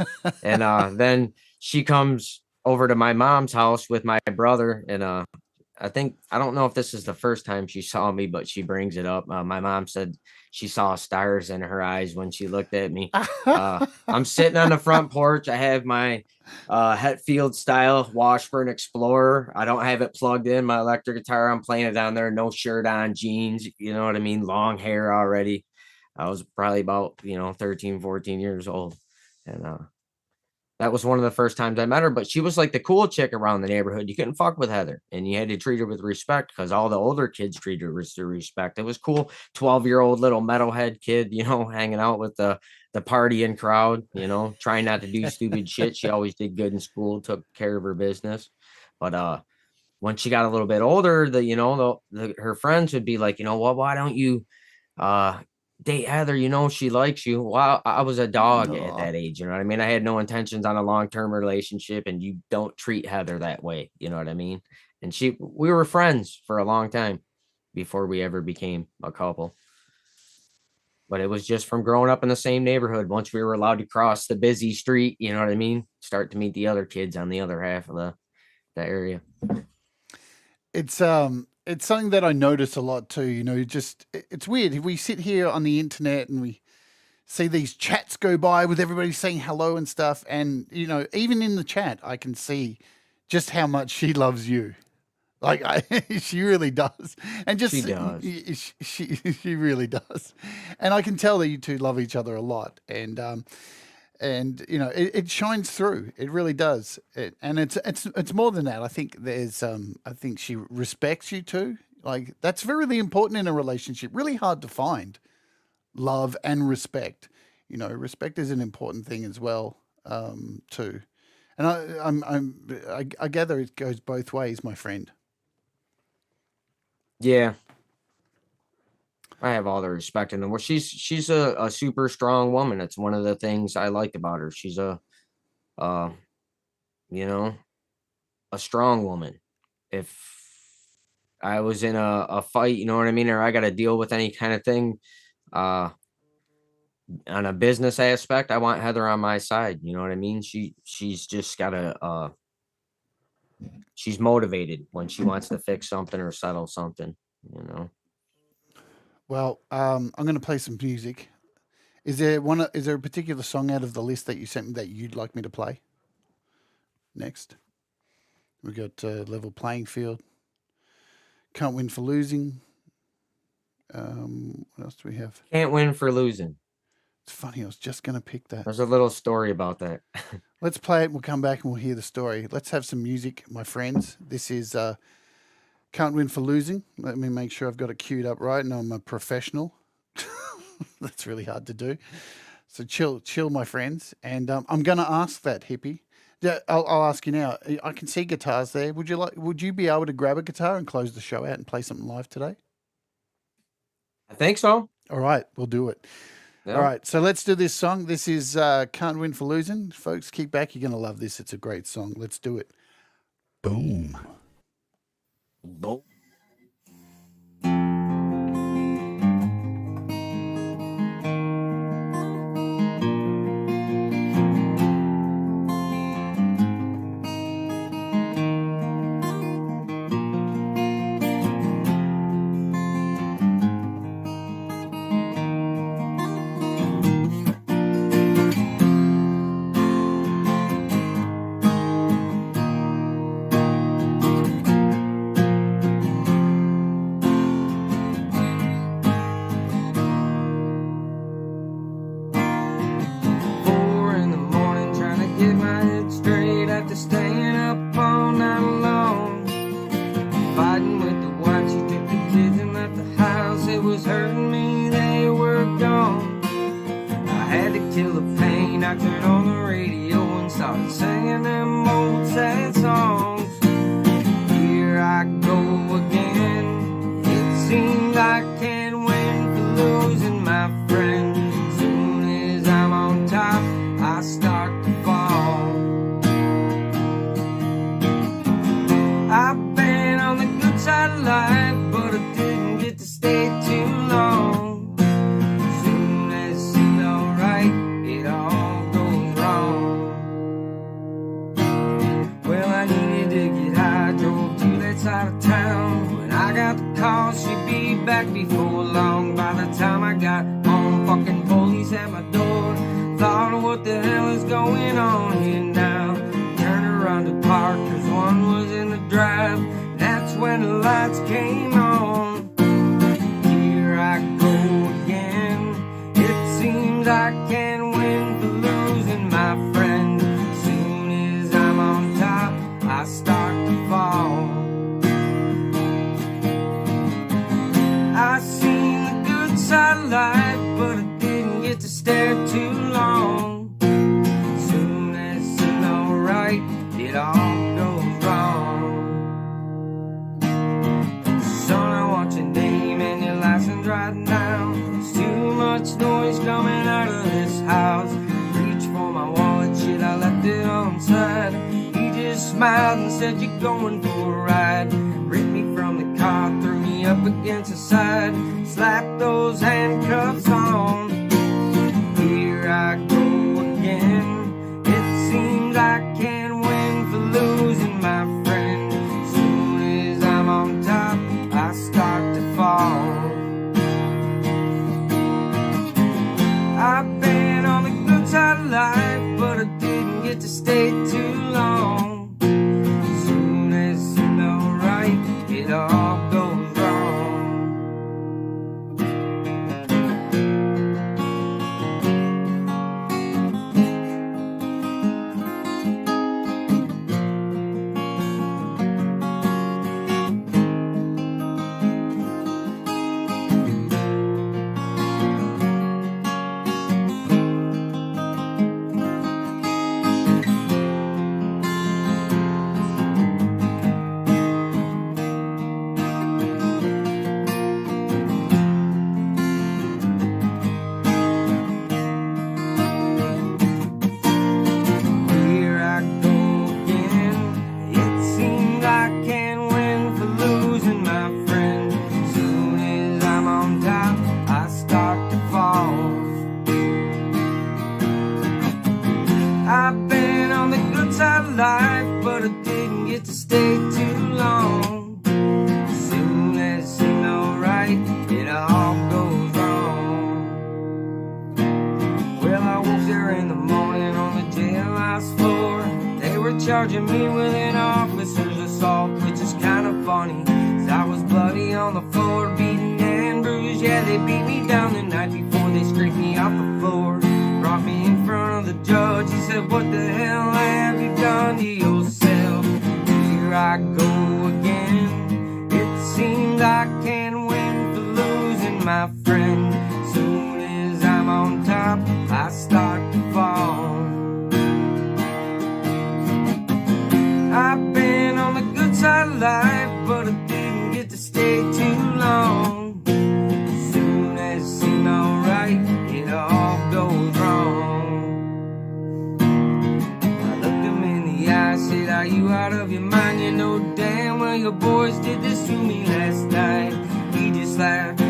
Speaker 4: And then she comes over to my mom's house with my brother. And I don't know if this is the first time she saw me, but she brings it up. My mom said she saw stars in her eyes when she looked at me. I'm sitting on the front porch. I have my Hetfield style Washburn Explorer. I don't have it plugged in. My electric guitar, I'm playing it down there. No shirt on, jeans. You know what I mean? Long hair already. I was probably about, 13, 14 years old. And that was one of the first times I met her, but she was like the cool chick around the neighborhood. You couldn't fuck with Heather, and you had to treat her with respect, because all the older kids treated her with respect. It was cool. 12-year-old little metalhead kid, hanging out with the partying crowd, trying not to do stupid shit. She always did good in school, took care of her business. But when she got a little bit older, her friends would be like, why don't you date Heather, you know, she likes you. Well, I was a dog at
Speaker 1: Aw.
Speaker 4: that age. You know what I mean? I had no intentions on a long-term relationship, and you don't treat Heather that way. You know what I mean? And we were friends for a long time before we ever became a couple. But it was just from growing up in the same neighborhood. Once we were allowed to cross the busy street, you know what I mean? Start to meet the other kids on the other half of the area.
Speaker 1: It's something that I notice a lot too. You know, it's weird. We sit here on the internet and we see these chats go by with everybody saying hello and stuff, and you know, even in the chat, I can see just how much she loves you. Like she really does, and just
Speaker 4: She does.
Speaker 1: She really does, and I can tell that you two love each other a lot, and you know it shines through. It really does, and it's more than that. I think I think she respects you too. Like that's really important in a relationship. Really hard to find love and respect. You know, respect is an important thing as well, too. And I gather it goes both ways, my friend.
Speaker 4: Yeah. I have all the respect in the world. She's a super strong woman. It's one of the things I like about her. She's a you know, a strong woman. If I was in a fight, you know what I mean, or I got to deal with any kind of thing, on a business aspect, I want Heather on my side. You know what I mean? She's just got she's motivated when she wants to fix something or settle something, you know.
Speaker 1: Well, I'm going to play some music. Is there a particular song out of the list that you sent me that you'd like me to play next? We got Level Playing Field. Can't Win for Losing. What else do we have?
Speaker 4: Can't win for losing.
Speaker 1: It's funny. I was just going to pick that.
Speaker 4: There's a little story about that.
Speaker 1: Let's play it. We'll come back and we'll hear the story. Let's have some music, my friends. This is Can't Win for Losing. Let me make sure I've got it queued up right, and I'm a professional. That's really hard to do. So chill, my friends. And I'm going to ask that, hippie. Yeah, I'll ask you now. I can see guitars there. Would you be able to grab a guitar and close the show out and play something live today?
Speaker 4: I think so.
Speaker 1: All right, we'll do it.
Speaker 4: Yeah.
Speaker 1: All right, so let's do this song. This is Can't Win for Losing. Folks, kick back. You're going to love this. It's a great song. Let's do it. Boom.
Speaker 4: Boom.
Speaker 3: So coming out of this house. Reach for my wallet, shit, I left it on side. He just smiled and said, you're going for a ride. Ripped me from the car, threw me up against the side. Slapped those handcuffs on. Here I go again. It seems I can't win for losing my friend. Soon as I'm on top, I start to fall. I've been on the good side of life, but I didn't get to stay too long. Soon as it seemed alright, it all goes wrong. I've been on the good side of life, but I didn't get to stay too long. Soon as it seemed alright, it all goes wrong. Well, I woke there in the morning on the jailhouse floor. They were charging me with an officer's assault, which is kind of funny, 'cause I was bloody on the floor, beaten and bruised. Yeah, they beat me down the night before they scraped me off the floor. Brought me in front of the judge. He said, what the hell have you done to yourself? Here I go again. It seems I can't win for losing my friend. Soon as I'm on top, I start to fall. I've been on the good side of life, but I didn't get to stay too long. Soon as it seemed alright, it all goes wrong. I looked him in the eye, said, are you out of your mind? You know damn well your boys did this to me last night. He just laughed,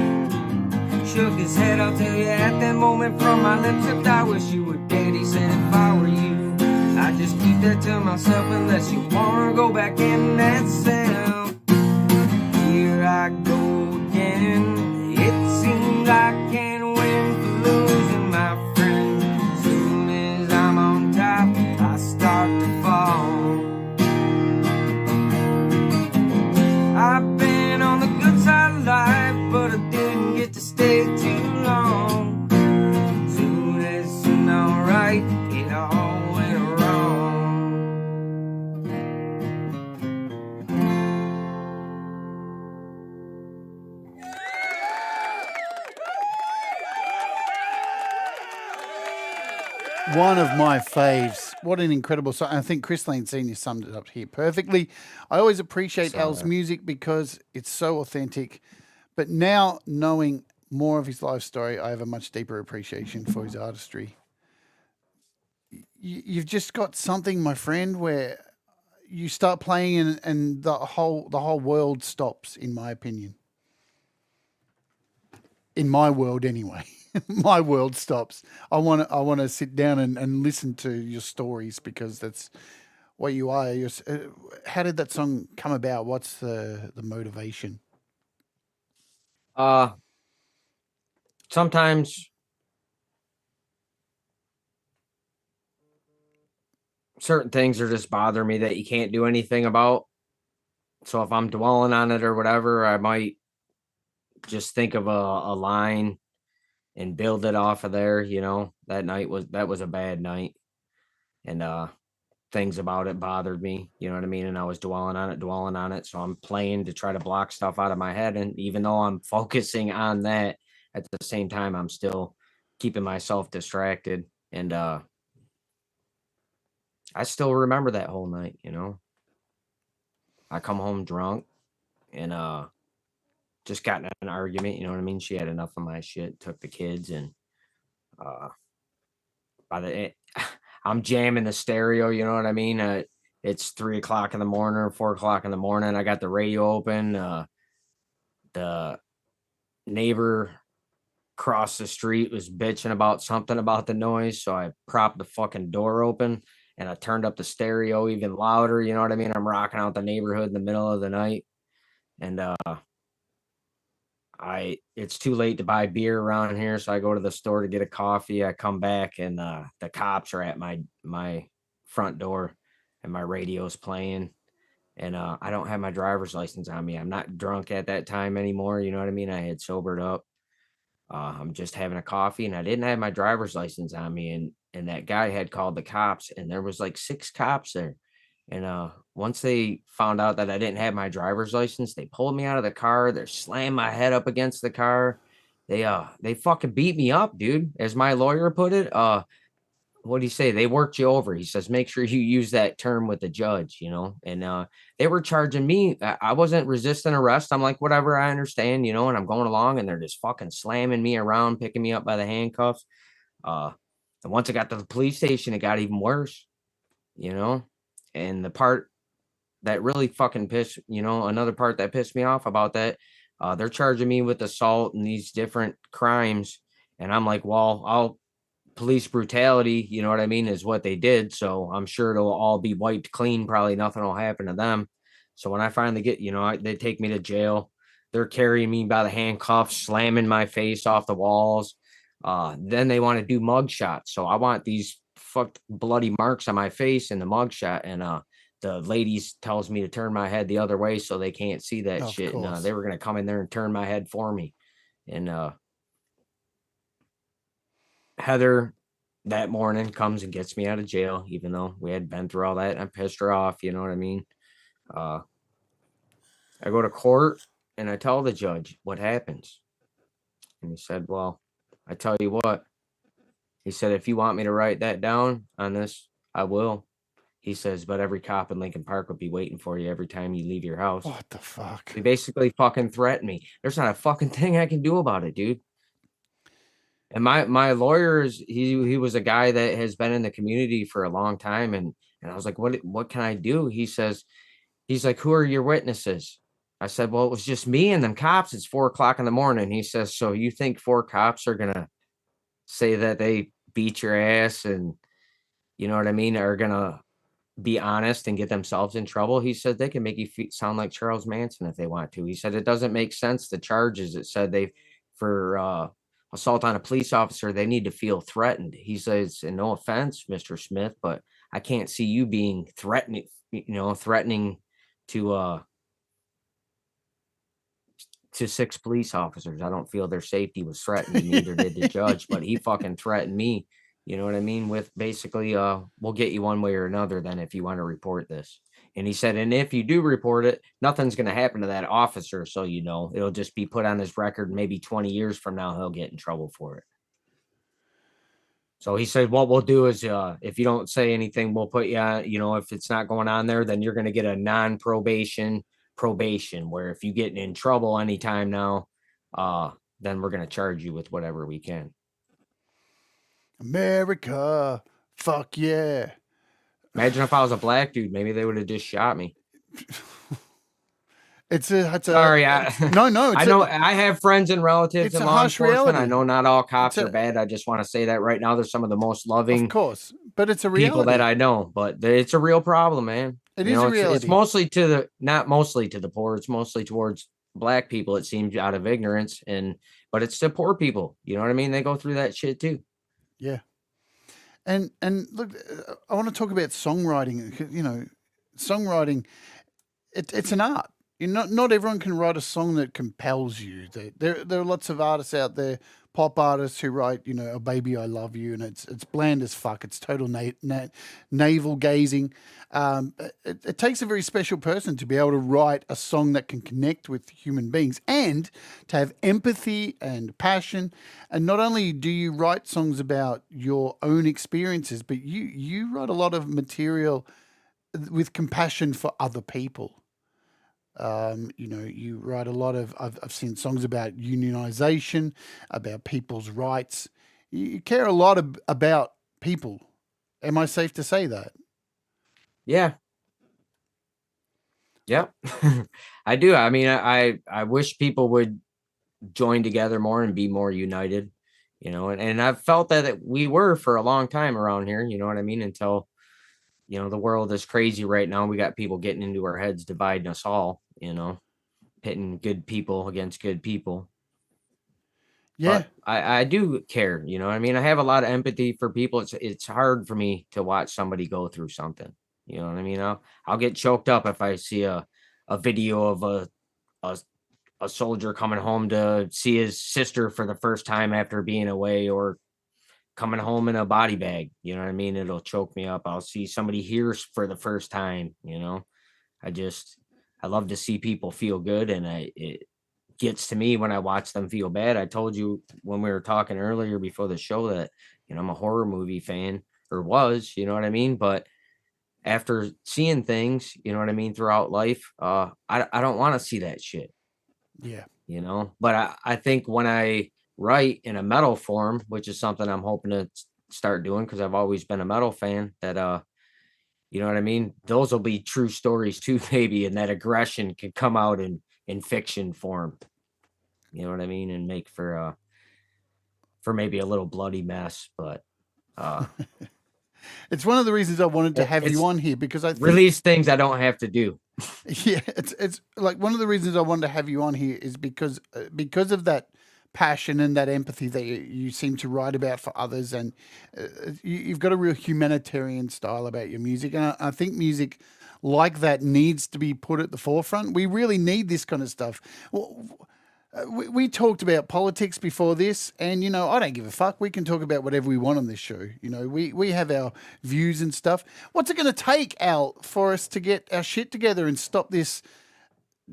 Speaker 3: shook his head. I'll tell you, at that moment from my lips slipped, I wish you were dead. He said, if I were you, I'd just keep that to myself, unless you wanna go back in that cell. Here I go again. It seems I can't win for losing my friend. Soon as I'm on top, I start to fall. I've been on the good side of life, but I didn't get to stay too long. Soon as it seemed alright, it all went wrong.
Speaker 1: One of my faves. What an incredible song. I think Chris Lane Sr. summed it up here perfectly. I always appreciate Al's music because it's so authentic. But now, knowing more of his life story, I have a much deeper appreciation for his artistry. You've just got something, my friend, where you start playing and the whole world stops, in my opinion. In my world, anyway. My world stops. I want to sit down and listen to your stories because that's what you are. How did that song come about? What's the motivation?
Speaker 4: Sometimes certain things are just bother me that you can't do anything about. So if I'm dwelling on it or whatever, I might just think of a line and build it off of there. You know, that was a bad night, and things about it bothered me. You know what I mean? And I was dwelling on it. So I'm playing to try to block stuff out of my head. And even though I'm focusing on that, at the same time, I'm still keeping myself distracted. And I still remember that whole night. You know, I come home drunk and just got in an argument. You know what I mean? She had enough of my shit, took the kids, and by the I'm jamming the stereo, you know what I mean? It's 3 o'clock in the morning, 4 o'clock in the morning. I got the radio open. The neighbor across the street was bitching about something about the noise, so I propped the fucking door open and I turned up the stereo even louder, you know what I mean? I'm rocking out the neighborhood in the middle of the night. And it's too late to buy beer around here, so I go to the store to get a coffee. I come back and the cops are at my front door and my radio's playing. And I don't have my driver's license on me. I'm not drunk at that time anymore, you know what I mean? I had sobered up. I'm just having a coffee and I didn't have my driver's license on me. And that guy had called the cops and there was like 6 cops there. And once they found out that I didn't have my driver's license, they pulled me out of the car. They're slamming my head up against the car. They fucking beat me up, dude. As my lawyer put it, what do you say? They worked you over. He says, make sure you use that term with the judge, you know? And they were charging me. I wasn't resisting arrest. I'm like, whatever, I understand, you know, and I'm going along and they're just fucking slamming me around, picking me up by the handcuffs. And once I got to the police station, it got even worse, you know? And the part that really fucking pissed, you know, another part that pissed me off about that, they're charging me with assault and these different crimes. And I'm like, well, police brutality, you know what I mean, is what they did. So I'm sure it'll all be wiped clean. Probably nothing will happen to them. So when I finally get, you know, they take me to jail. They're carrying me by the handcuffs, slamming my face off the walls. Then they want to do mug shots. So I want these fucked bloody marks on my face in the mug shot. And the ladies tells me to turn my head the other way so they can't see that shit. And they were going to come in there and turn my head for me. And Heather that morning comes and gets me out of jail, even though we had been through all that. And I pissed her off, you know what I mean? I go to court and I tell the judge what happens. And he said, well, I tell you what. He said, if you want me to write that down on this, I will. He says, but every cop in Lincoln Park will be waiting for you every time you leave your house.
Speaker 1: What the fuck?
Speaker 4: He basically fucking threatened me. There's not a fucking thing I can do about it, dude. And my lawyer he was a guy that has been in the community for a long time. And I was like, what can I do? He's like, who are your witnesses? I said, well, it was just me and them cops. It's 4 o'clock in the morning. He says, so you think 4 cops are going to say that they beat your ass and, you know what I mean, are going to be honest and get themselves in trouble? He said, they can make you sound like Charles Manson if they want to. He said, it doesn't make sense. The charges, it said for assault on a police officer, they need to feel threatened. He says, and no offense, Mr. Smith, but I can't see you being threatening to 6 police officers. I don't feel their safety was threatened. Neither did the judge, but he fucking threatened me. You know what I mean? With basically, we'll get you one way or another then if you want to report this. And he said, and if you do report it, nothing's going to happen to that officer. So, you know, it'll just be put on his record. Maybe 20 years from now, he'll get in trouble for it. So he said, what we'll do is if you don't say anything, we'll put you on, you know, if it's not going on there, then you're going to get a non-probation where if you get in trouble anytime now, then we're going to charge you with whatever we can.
Speaker 1: America, fuck yeah.
Speaker 4: Imagine if I was a black dude, maybe they would have just shot me.
Speaker 1: Sorry. No.
Speaker 4: I have friends and relatives in law enforcement. Reality. I know not all cops are bad. I just want to say that right now. There's some of the most loving,
Speaker 1: of course, but it's a reality.
Speaker 4: People that I know, but it's a real problem, man.
Speaker 1: It is a reality.
Speaker 4: It's mostly not mostly to the poor. It's mostly towards black people. It seems out of ignorance, but it's to poor people. You know what I mean? They go through that shit too.
Speaker 1: Yeah. And look, I want to talk about songwriting. You know, songwriting, it's an art. Not everyone can write a song that compels you. There are lots of artists out there, pop artists who write, you know, "Oh Baby, I Love You," and it's bland as fuck. It's total navel gazing. It takes a very special person to be able to write a song that can connect with human beings and to have empathy and passion. And not only do you write songs about your own experiences, but you write a lot of material with compassion for other people. You know, you write a lot of, I've seen songs about unionization, about people's rights, you care a lot about people. Am I safe to say that?
Speaker 4: Yeah. Yep. I do. I mean, I wish people would join together more and be more united, and I've felt that we were for a long time around here, you know what I mean? Until, the world is crazy right now. We got people getting into our heads, dividing us all, pitting good people against good people.
Speaker 1: Yeah.
Speaker 4: But I do care, you know what I mean? I have a lot of empathy for people. It's hard for me to watch somebody go through something. You know what I mean? I'll get choked up if I see a video of a soldier coming home to see his sister for the first time after being away, or coming home in a body bag. You know what I mean? It'll choke me up. I'll see somebody here for the first time. I love to see people feel good, and it gets to me when I watch them feel bad. I told you when we were talking earlier before the show that, I'm a horror movie fan, or was, you know what I mean? But after seeing things, you know what I mean, throughout life, I don't want to see that shit.
Speaker 1: Yeah.
Speaker 4: But I think when I write in a metal form, which is something I'm hoping to start doing, because I've always been a metal fan, that you know what I mean, those will be true stories too, maybe, and that aggression can come out in fiction form. You know what I mean? And make for maybe a little bloody mess, but
Speaker 1: it's one of the reasons I wanted to have you on here, because I think,
Speaker 4: release things I don't have to do.
Speaker 1: Yeah, it's like one of the reasons I wanted to have you on here is because of that passion and that empathy that you seem to write about for others, and you've got a real humanitarian style about your music, and I think music like that needs to be put at the forefront. We really need this kind of stuff. We talked about politics before this, and, I don't give a fuck. We can talk about whatever we want on this show. We have our views and stuff. What's it going to take, Al, for us to get our shit together and stop this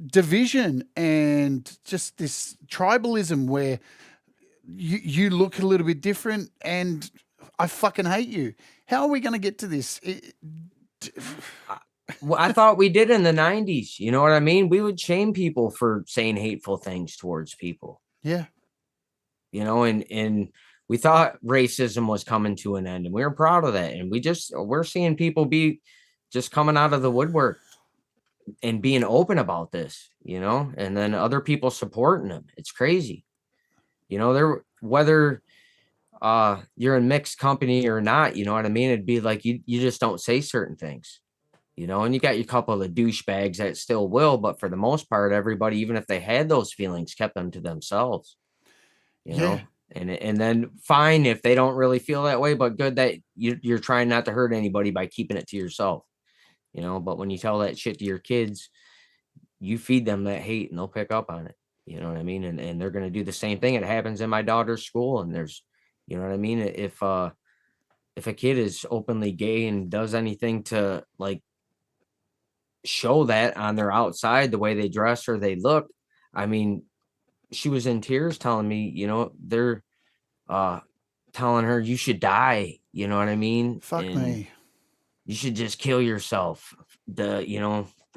Speaker 1: division and just this tribalism where you look a little bit different and I fucking hate you? How are we going to get to this?
Speaker 4: Well, I thought we did in the 90s. You know what I mean? We would shame people for saying hateful things towards people.
Speaker 1: Yeah.
Speaker 4: And we thought racism was coming to an end, and we were proud of that. And we're seeing people be just coming out of the woodwork and being open about this, and then other people supporting them. It's crazy. Whether you're in mixed company or not, you know what I mean? It'd be like you just don't say certain things. And you got your couple of douchebags that still will, but for the most part, everybody, even if they had those feelings, kept them to themselves.
Speaker 1: Yeah.
Speaker 4: And then fine if they don't really feel that way, but good that you're trying not to hurt anybody by keeping it to yourself. But when you tell that shit to your kids, you feed them that hate and they'll pick up on it. You know what I mean? And they're going to do the same thing. It happens in my daughter's school, and there's, you know what I mean? If a kid is openly gay and does anything to like show that on their outside, the way they dress or they look, I mean, she was in tears telling me, they're telling her you should die. You know what I mean?
Speaker 1: Fuck me.
Speaker 4: You should just kill yourself. It's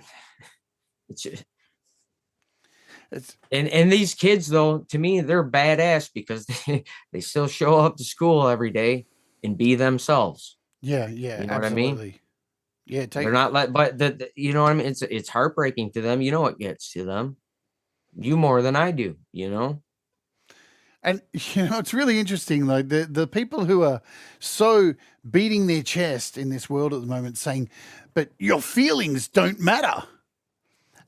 Speaker 4: and these kids, though, to me, they're badass because they still show up to school every day and be themselves.
Speaker 1: Yeah,
Speaker 4: You know
Speaker 1: absolutely.
Speaker 4: what I mean?
Speaker 1: Yeah,
Speaker 4: They're not like, but you know what I mean? It's heartbreaking to them. It gets to them. You more than I do,
Speaker 1: And it's really interesting, like the people who are so beating their chest in this world at the moment, saying, "But your feelings don't matter."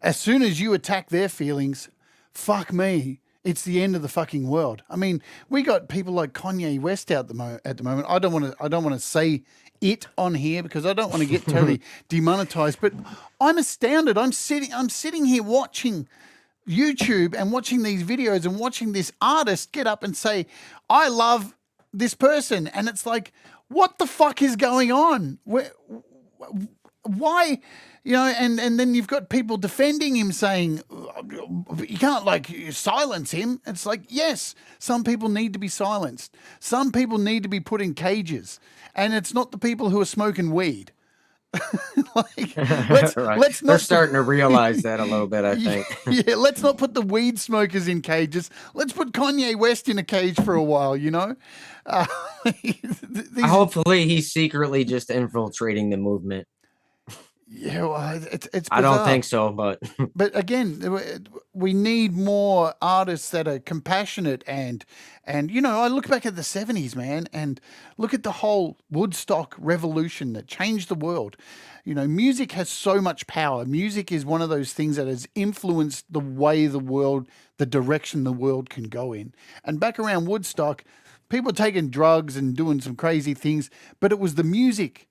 Speaker 1: As soon as you attack their feelings, fuck me, it's the end of the fucking world. I mean, we got people like Kanye West at the moment. I don't want to say it on here because I don't want to get totally demonetized. But I'm astounded. I'm sitting here watching YouTube and watching these videos and watching this artist get up and say, "I love this person," and it's like, what the fuck is going on? Why? And then you've got people defending him saying, you can't silence him. It's like, yes, some people need to be silenced. Some people need to be put in cages. And it's not the people who are smoking weed. Like,
Speaker 4: Right.
Speaker 1: let's
Speaker 4: They're
Speaker 1: not
Speaker 4: starting to realize that a little bit, I think.
Speaker 1: yeah, let's not put the weed smokers in cages. Let's put Kanye West in a cage for a while, you know? Uh, these,
Speaker 4: Hopefully he's secretly just infiltrating the movement.
Speaker 1: yeah, well, it's
Speaker 4: I don't
Speaker 1: bizarre.
Speaker 4: think so, but
Speaker 1: But again, we need more artists that are compassionate and you know, I look back at the 70s, man, and look at the whole Woodstock revolution that changed the world. You know, music has so much power. Music is one of those things that has influenced the way the world, the direction the world can go in. And back around Woodstock, people taking drugs and doing some crazy things, but it was the music.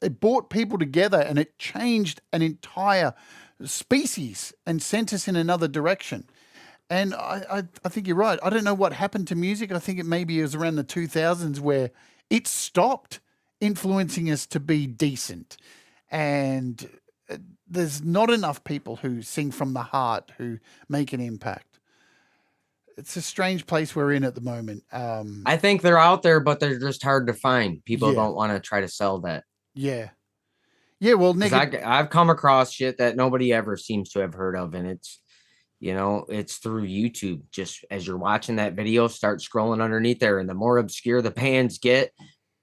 Speaker 1: It brought people together and it changed an entire species and sent us in another direction. And I think you're right. I don't know what happened to music. I think it maybe was around the 2000s where it stopped influencing us to be decent. And there's not enough people who sing from the heart, who make an impact. It's a strange place we're in at the moment.
Speaker 4: I think they're out there, but they're just hard to find. People
Speaker 1: Yeah.
Speaker 4: don't want to try to sell that.
Speaker 1: Yeah. Yeah, well,
Speaker 4: Because I've come across shit that nobody ever seems to have heard of, and it's, you know, it's through YouTube. Just as you're watching that video, start scrolling underneath there, and the more obscure the bands get,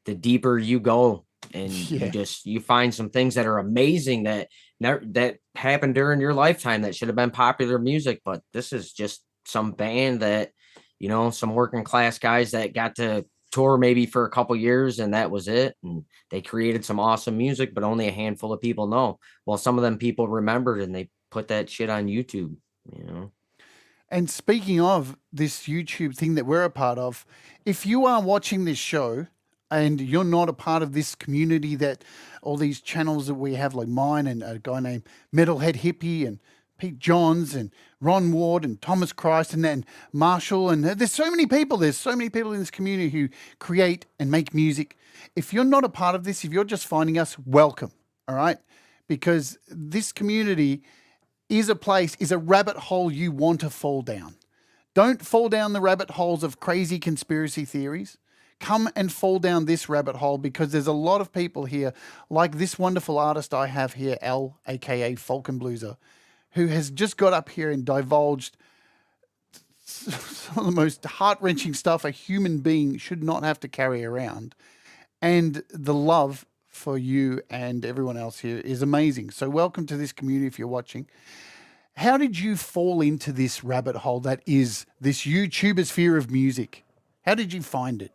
Speaker 4: the deeper you go, and you find some things that are amazing that happened during your lifetime that should have been popular music, but this is just some band that, you know, some working class guys that got to tour maybe for a couple years and that was it, and they created some awesome music, but only a handful of people know. Well, some of them people remembered and they put that shit on YouTube, you know.
Speaker 1: And speaking of this YouTube thing that we're a part of, if you are watching this show and you're not a part of this community, that all these channels that we have, like mine and a guy named Metalhead Hippie and Pete Johns and Ron Ward and Thomas Christ and then Marshall, and there's so many people. There's so many people in this community who create and make music. If you're not a part of this, if you're just finding us, welcome. All right, because this community is a rabbit hole you want to fall down. Don't fall down the rabbit holes of crazy conspiracy theories. Come and fall down this rabbit hole, because there's a lot of people here, like this wonderful artist I have here, L, aka Folkenbluzer, who has just got up here and divulged some of the most heart-wrenching stuff a human being should not have to carry around. And the love for you and everyone else here is amazing. So welcome to this community if you're watching. How did you fall into this rabbit hole that is this YouTuber sphere of music? How did you find it?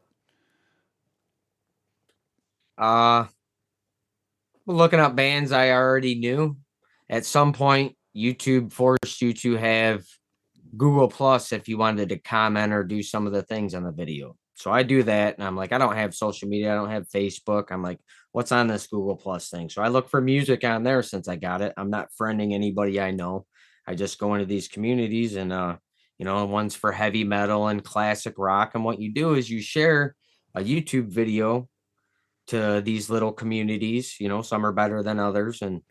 Speaker 4: Looking up bands I already knew. At some point, YouTube forced you to have Google Plus if you wanted to comment or do some of the things on the video. So I do that, and I'm like, I don't have social media. I don't have Facebook. I'm like, what's on this Google Plus thing? So I look for music on there since I got it. I'm not friending anybody I know. I just go into these communities and, you know, one's for heavy metal and classic rock. And what you do is you share a YouTube video to these little communities. You know, some are better than others, and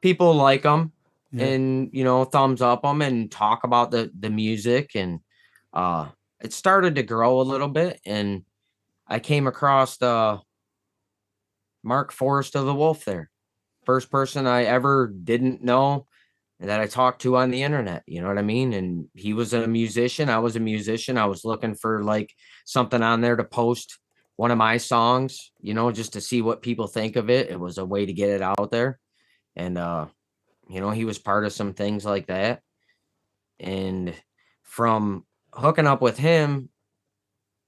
Speaker 4: people like them.
Speaker 1: Yeah.
Speaker 4: And, you know, thumbs up them and talk about the music. And it started to grow a little bit. And I came across Mark Forrest of the Wolf there. First person I ever didn't know that I talked to on the internet. You know what I mean? And he was a musician. I was a musician. I was looking for like something on there to post one of my songs, you know, just to see what people think of it. It was a way to get it out there. And, you know, he was part of some things like that. And from hooking up with him,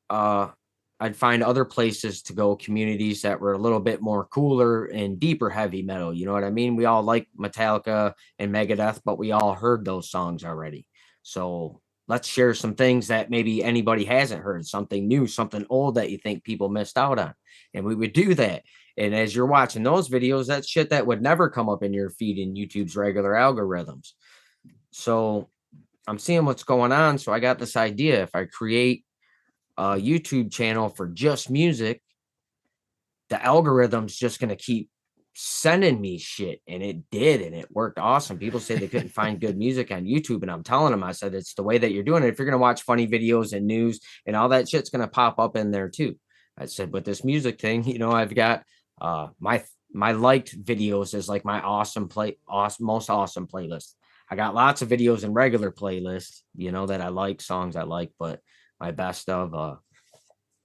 Speaker 4: I'd find other places to go, communities that were a little bit more cooler and deeper heavy metal. You know what I mean? We all like Metallica and Megadeth, but we all heard those songs already. So let's share some things that maybe anybody hasn't heard, something new, something old that you think people missed out on. And we would do that. And as you're watching those videos, that's shit that would never come up in your feed in YouTube's regular algorithms. So I'm seeing what's going on. So I got this idea. If I create a YouTube channel for just music, the algorithm's just going to keep sending me shit. And it did. And it worked awesome. People say they couldn't find good music on YouTube. And I'm telling them, I said, it's the way that you're doing it. If you're going to watch funny videos and news and all that shit's going to pop up in there too. I said, but this music thing, you know, I've got my my liked videos is like my most awesome playlist. I got lots of videos in regular playlists, you know, that I like, songs I like, but my best of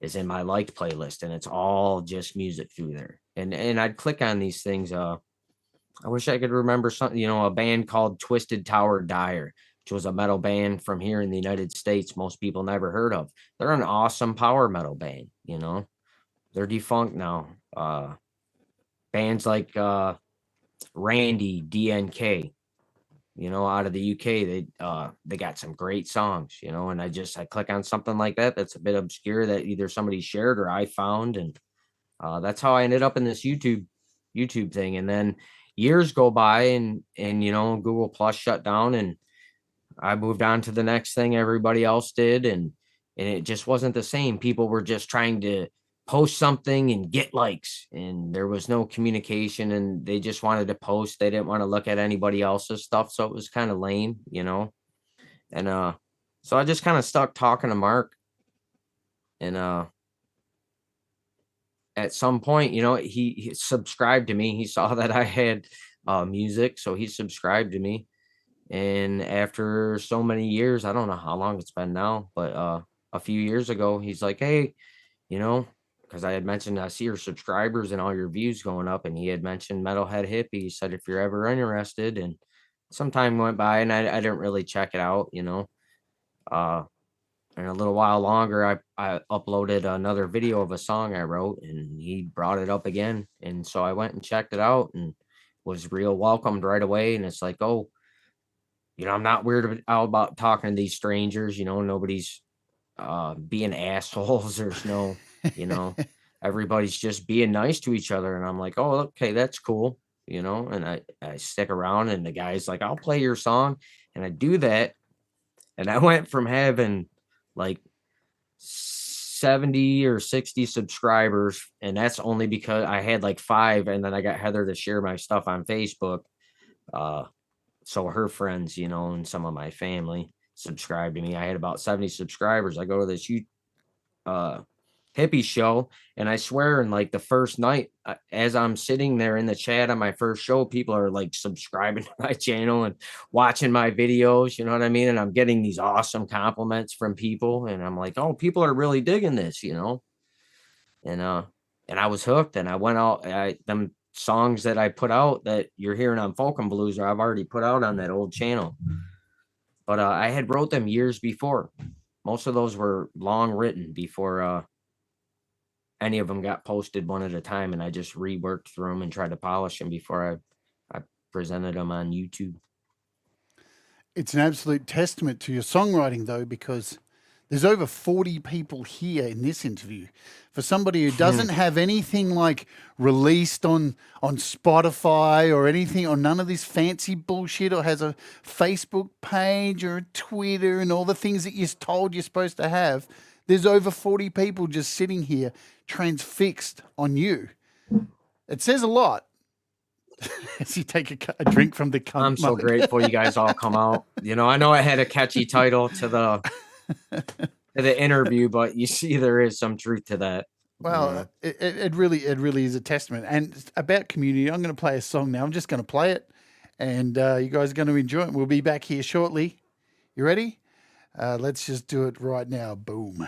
Speaker 4: is in my liked playlist, and it's all just music through there. And I'd click on these things. I wish I could remember something, you know, a band called Twisted Tower Dire, which was a metal band from here in the United States. Most people never heard of. They're an awesome power metal band, you know. They're defunct now. Bands like Randy DNK, you know, out of the UK, they got some great songs, you know, and I click on something like that that's a bit obscure that either somebody shared or I found, and that's how I ended up in this YouTube thing. And then years go by, and you know, Google Plus shut down, and I moved on to the next thing everybody else did, and it just wasn't the same. People were just trying to post something and get likes, and there was no communication, and they just wanted to post. They didn't want to look at anybody else's stuff, so it was kind of lame, you know. And so I just kind of stuck talking to Mark, and at some point, you know, he subscribed to me. He saw that I had music, so he subscribed to me. And after so many years, I don't know how long it's been now, but a few years ago, he's like, hey, you know, because I had mentioned, I see your subscribers and all your views going up, and he had mentioned Metalhead Hippie. He said, if you're ever interested, and some time went by, and I didn't really check it out, you know. And a little while longer, I uploaded another video of a song I wrote, and he brought it up again. And so I went and checked it out and was real welcomed right away. And it's like, oh, you know, I'm not weird out about talking to these strangers, you know, nobody's being assholes. There's no, you know, everybody's just being nice to each other. And I'm like, oh, okay, that's cool, you know. And I stick around, and the guy's like, I'll play your song. And I do that. And I went from having like 70 or 60 subscribers, and that's only because I had like 5, and then I got Heather to share my stuff on Facebook. So her friends, you know, and some of my family subscribed to me. I had about 70 subscribers. I go to this hippie show, and I swear, in like the first night, as I'm sitting there in the chat on my first show, people are like subscribing to my channel and watching my videos, you know what I mean? And I'm getting these awesome compliments from people, and I'm like, oh, people are really digging this, you know. And I was hooked, and I went out. Them songs that I put out that you're hearing on Folkenbluzer, I've already put out on that old channel, but I had wrote them years before. Most of those were long written before any of them got posted one at a time, and I just reworked through them and tried to polish them before I presented them on YouTube.
Speaker 1: It's an absolute testament to your songwriting, though, because there's over 40 people here in this interview. For somebody who doesn't have anything like released on Spotify or anything, or none of this fancy bullshit, or has a Facebook page or a Twitter and all the things that you're told you're supposed to have, there's over 40 people just sitting here transfixed on you. It says a lot. As you take a drink from the cup.
Speaker 4: I'm so grateful you guys all come out. You know, I know I had a catchy title to the interview, but you see, there is some truth to that.
Speaker 1: Well, it really is a testament. And about community, I'm going to play a song now. I'm just going to play it, and you guys are going to enjoy it. We'll be back here shortly. You ready? Let's just do it right now. Boom.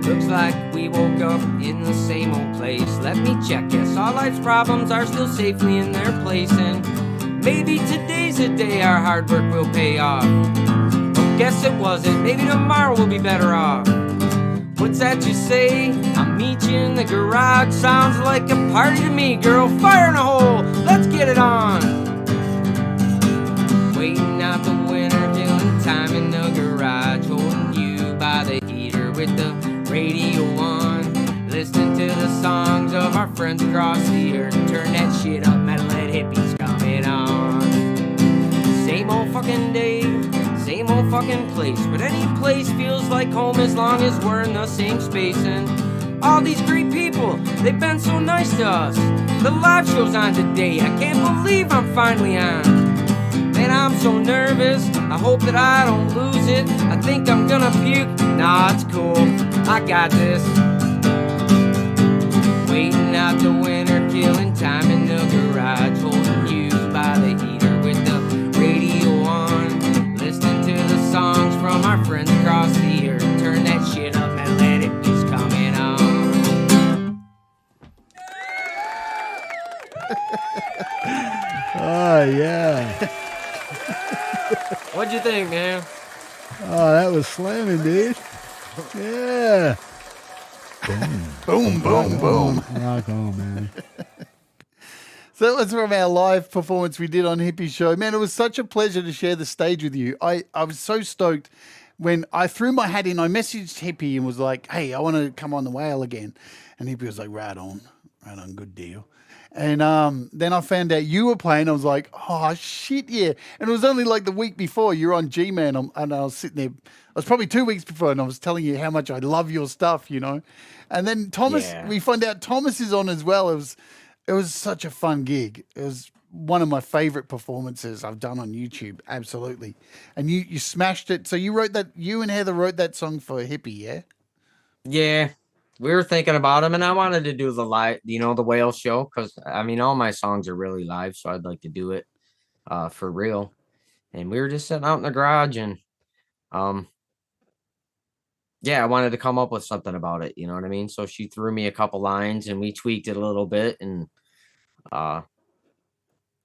Speaker 3: Looks like we woke up in the same old place. Let me check, yes, all life's problems are still safely in their place, and maybe today's a day our hard work will pay off. But guess it wasn't, maybe tomorrow we'll be better off. What's that you say? I'll meet you in the garage. Sounds like a party to me, girl. Fire in a hole, let's get it on. Waiting out the winter, doing time in the garage, holding you by the heater with the radio on, listening to the songs of our friends across the earth. Turn that shit up, Metalhead Hippies coming on. Same old fucking day, same old fucking place, but any place feels like home as long as we're in the same space. And all these great people, they've been so nice to us. The live show's on today, I can't believe I'm finally on. Man, I'm so nervous, I hope that I don't lose it. I think I'm gonna puke, nah, it's cool, I got this. Waiting out the winter, killing time in the garage, holding you by the heater with the radio on, listening to the songs from our friends across the earth. Turn that shit up and let it just coming on.
Speaker 1: Oh, yeah.
Speaker 4: What'd you think, man?
Speaker 1: Oh, that was slamming, dude. Yeah. Boom, boom, boom. Rock on, man. So that was from our live performance we did on Hippie Show. Man, it was such a pleasure to share the stage with you. I was so stoked when I threw my hat in. I messaged Hippie and was like, hey, I want to come on the whale again. And Hippie was like, right on, good deal. And then I found out you were playing. I was like, oh, shit, yeah. And it was only like the week before. You were on G-Man, and I was sitting there. It was probably 2 weeks before, and I was telling you how much I love your stuff, you know. And then Thomas, we find out Thomas is on as well. It was such a fun gig. It was one of my favorite performances I've done on YouTube, absolutely. And you smashed it. So you and Heather wrote that song for Hippie, yeah?
Speaker 4: Yeah. We were thinking about him, and I wanted to do the live, the whale show, because I mean, all my songs are really live, so I'd like to do it for real. And we were just sitting out in the garage, and yeah, I wanted to come up with something about it. You know what I mean? So she threw me a couple lines, and we tweaked it a little bit, and I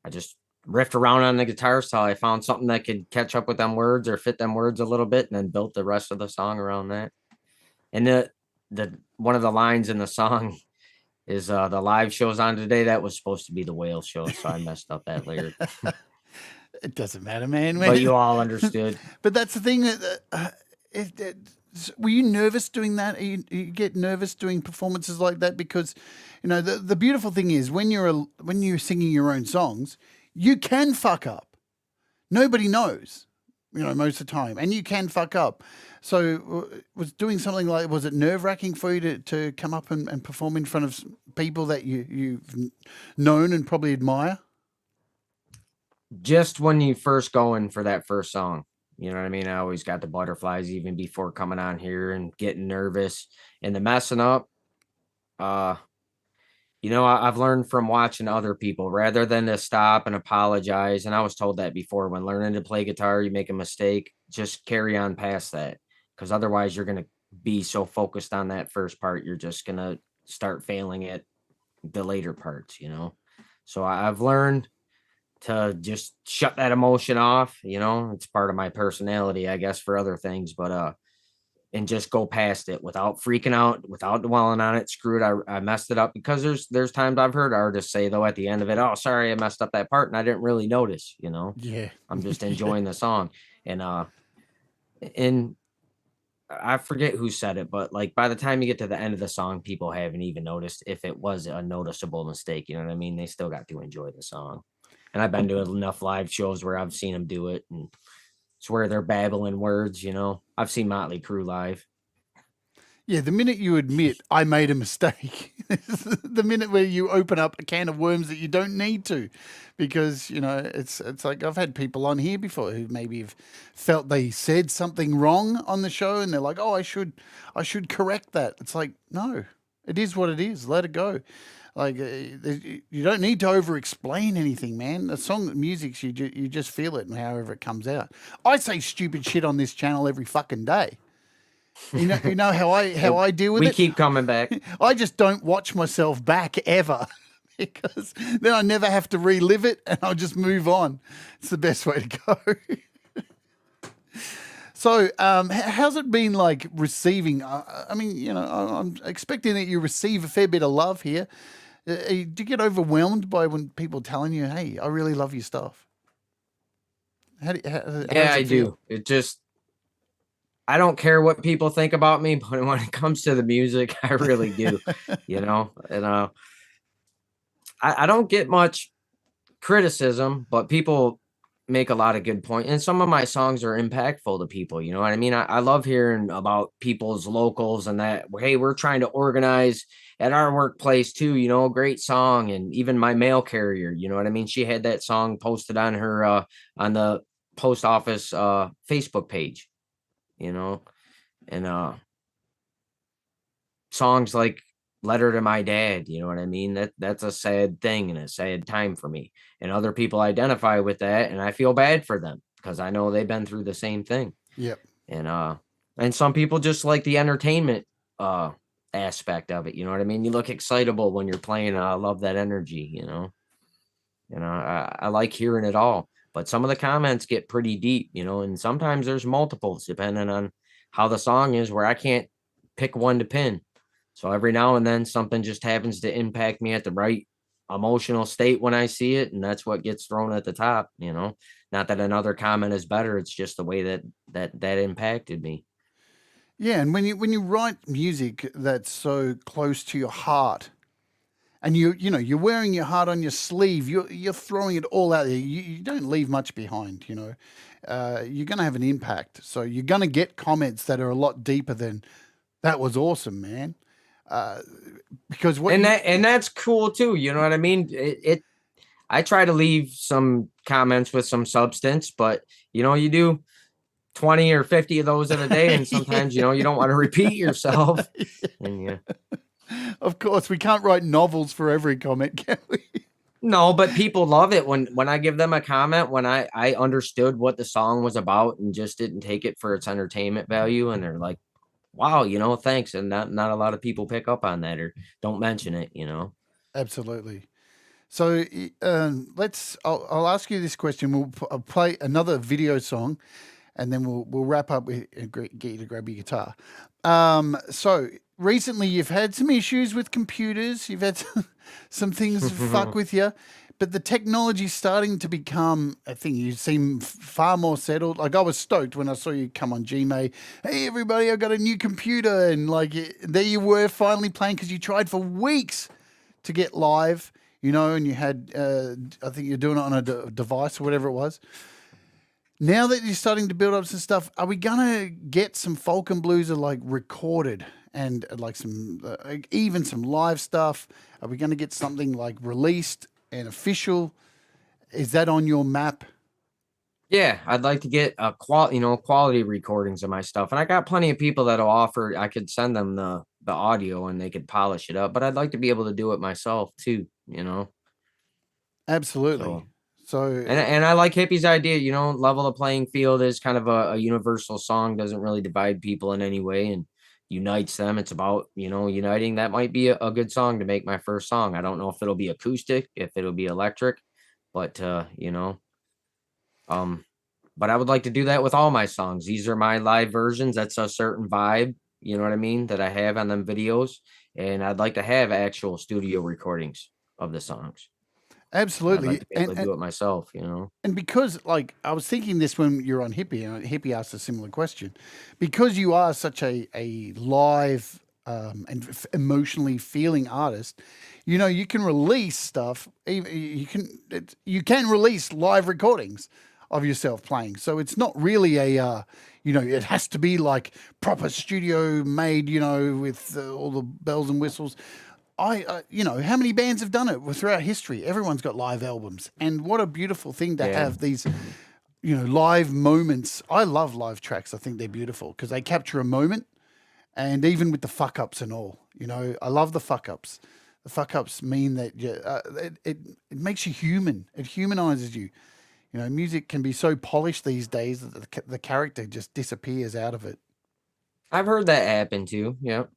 Speaker 4: just riffed around on the guitar till I found something that could catch up with them words or fit them words a little bit, and then built the rest of the song around that. And the one of the lines in the song is the live show's on today. That was supposed to be the whale show, so I messed up that lyric.
Speaker 1: It doesn't matter, man.
Speaker 4: But you all understood.
Speaker 1: But that's the thing. Were you nervous doing that? You get nervous doing performances like that because, the beautiful thing is when you're singing your own songs, you can fuck up. Nobody knows, most of the time, and you can fuck up. So was doing something was it nerve-wracking for you to come up and perform in front of people that you've known and probably admire?
Speaker 4: Just when you first go in for that first song, you know what I mean? I always got the butterflies even before coming on here and getting nervous and the messing up. I've learned from watching other people rather than to stop and apologize. And I was told that before, when learning to play guitar, you make a mistake, just carry on past that. Because otherwise you're going to be so focused on that first part, you're just going to start failing at the later parts, So I've learned to just shut that emotion off. It's part of my personality, I guess, for other things, but and just go past it without freaking out, without dwelling on it. Screw it, I messed it up. Because there's times I've heard artists say, though, at the end of it, oh, sorry, I messed up that part, and I didn't really notice.
Speaker 1: Yeah,
Speaker 4: I'm just enjoying the song. And I forget who said it, but like by the time you get to the end of the song, people haven't even noticed if it was a noticeable mistake. You know what I mean? They still got to enjoy the song. And I've been to enough live shows where I've seen them do it, and it's where they're babbling words. I've seen Motley Crue live.
Speaker 1: Yeah, the minute you admit I made a mistake, the minute where you open up a can of worms that you don't need to, because it's like I've had people on here before who maybe have felt they said something wrong on the show, and they're like, "Oh, I should correct that." It's like, no, it is what it is. Let it go. Like you don't need to over-explain anything, man. The song, music, you just feel it, and however it comes out. I say stupid shit on this channel every fucking day. You know how I deal with it.
Speaker 4: We keep coming back.
Speaker 1: I just don't watch myself back ever, because then I never have to relive it, and I'll just move on. It's the best way to go. So, how's it been like receiving? I'm expecting that you receive a fair bit of love here. Do you get overwhelmed by when people telling you, "Hey, I really love your stuff"?
Speaker 4: Yeah, I do. It just, I don't care what people think about me, but when it comes to the music, I really do. And I don't get much criticism, but people make a lot of good points, and some of my songs are impactful to people. You know what I mean? I love hearing about people's locals and that. Hey, we're trying to organize at our workplace too. You know, great song, and even my mail carrier. You know what I mean? She had that song posted on her on the post office Facebook page. You know, and songs like Letter to My Dad, you know what I mean? That's a sad thing and a sad time for me. And other people identify with that, and I feel bad for them because I know they've been through the same thing.
Speaker 1: Yep.
Speaker 4: And some people just like the entertainment aspect of it, you know what I mean? You look excitable when you're playing. I love that energy, you know. I like hearing it all. But some of the comments get pretty deep, you know, and sometimes there's multiples depending on how the song is, where I can't pick one to pin. So every now and then something just happens to impact me at the right emotional state when I see it, and that's what gets thrown at the top, you know. Not that another comment is better, it's just the way that impacted me.
Speaker 1: Yeah, and when you write music that's so close to your heart, and you're wearing your heart on your sleeve, you're throwing it all out there. You don't leave much behind. You know, you're going to have an impact. So you're going to get comments that are a lot deeper than "That was awesome, man." Because
Speaker 4: and that's cool too. You know what I mean? I try to leave some comments with some substance, but you know, you do 20 or 50 of those in a day, and sometimes you know you don't want to repeat yourself. And yeah.
Speaker 1: Of course, we can't write novels for every comment, can we?
Speaker 4: No, but people love it when I give them a comment, when I understood what the song was about and just didn't take it for its entertainment value, and they're like, wow, you know, thanks. And not a lot of people pick up on that or don't mention it, you know.
Speaker 1: Absolutely. So I'll ask you this question. I'll play another video song, and then we'll wrap up with get you to grab your guitar. So recently you've had some issues with computers. You've had some things fuck with you, but the technology's starting to become, I think you seem far more settled. Like I was stoked when I saw you come on Gmail. Hey everybody, I got a new computer, and like there you were finally playing, because you tried for weeks to get live, you know, and you had, I think you're doing it on a device or whatever it was. Now that you're starting to build up some stuff, are we gonna get some Folkenbluzer like recorded and like some even some live stuff? Are we gonna get something like released and official? Is that on your map?
Speaker 4: Yeah, I'd like to get quality recordings of my stuff, and I got plenty of people that'll offer. I could send them the audio and they could polish it up, but I'd like to be able to do it myself too, you know.
Speaker 1: Absolutely. So
Speaker 4: and I like Hippie's idea, you know, level the playing field is kind of a universal song, doesn't really divide people in any way and unites them. It's about, you know, uniting. That might be a good song to make my first song. I don't know if it'll be acoustic, if it'll be electric, but you know, but I would like to do that with all my songs. These are my live versions. That's a certain vibe, you know what I mean, that I have on them videos, and I'd like to have actual studio recordings of the songs.
Speaker 1: absolutely.
Speaker 4: I'd like to be able to do it myself, you know.
Speaker 1: And because, like, I was thinking this when you're on Hippie, and Hippie asked a similar question. Because you are such a live and emotionally feeling artist, you know, you can release stuff. You can release live recordings of yourself playing. So it's not really a, you know, it has to be like proper studio made, you know, with all the bells and whistles. You know, how many bands have done it throughout history? Everyone's got live albums, and what a beautiful thing to have these, you know, live moments. I love live tracks. I think they're beautiful because they capture a moment, and even with the fuck ups and all, you know, I love the fuck ups. The fuck ups mean that it makes you human. It humanizes you. You know, music can be so polished these days that the character just disappears out of it.
Speaker 4: I've heard that happen too. Yep.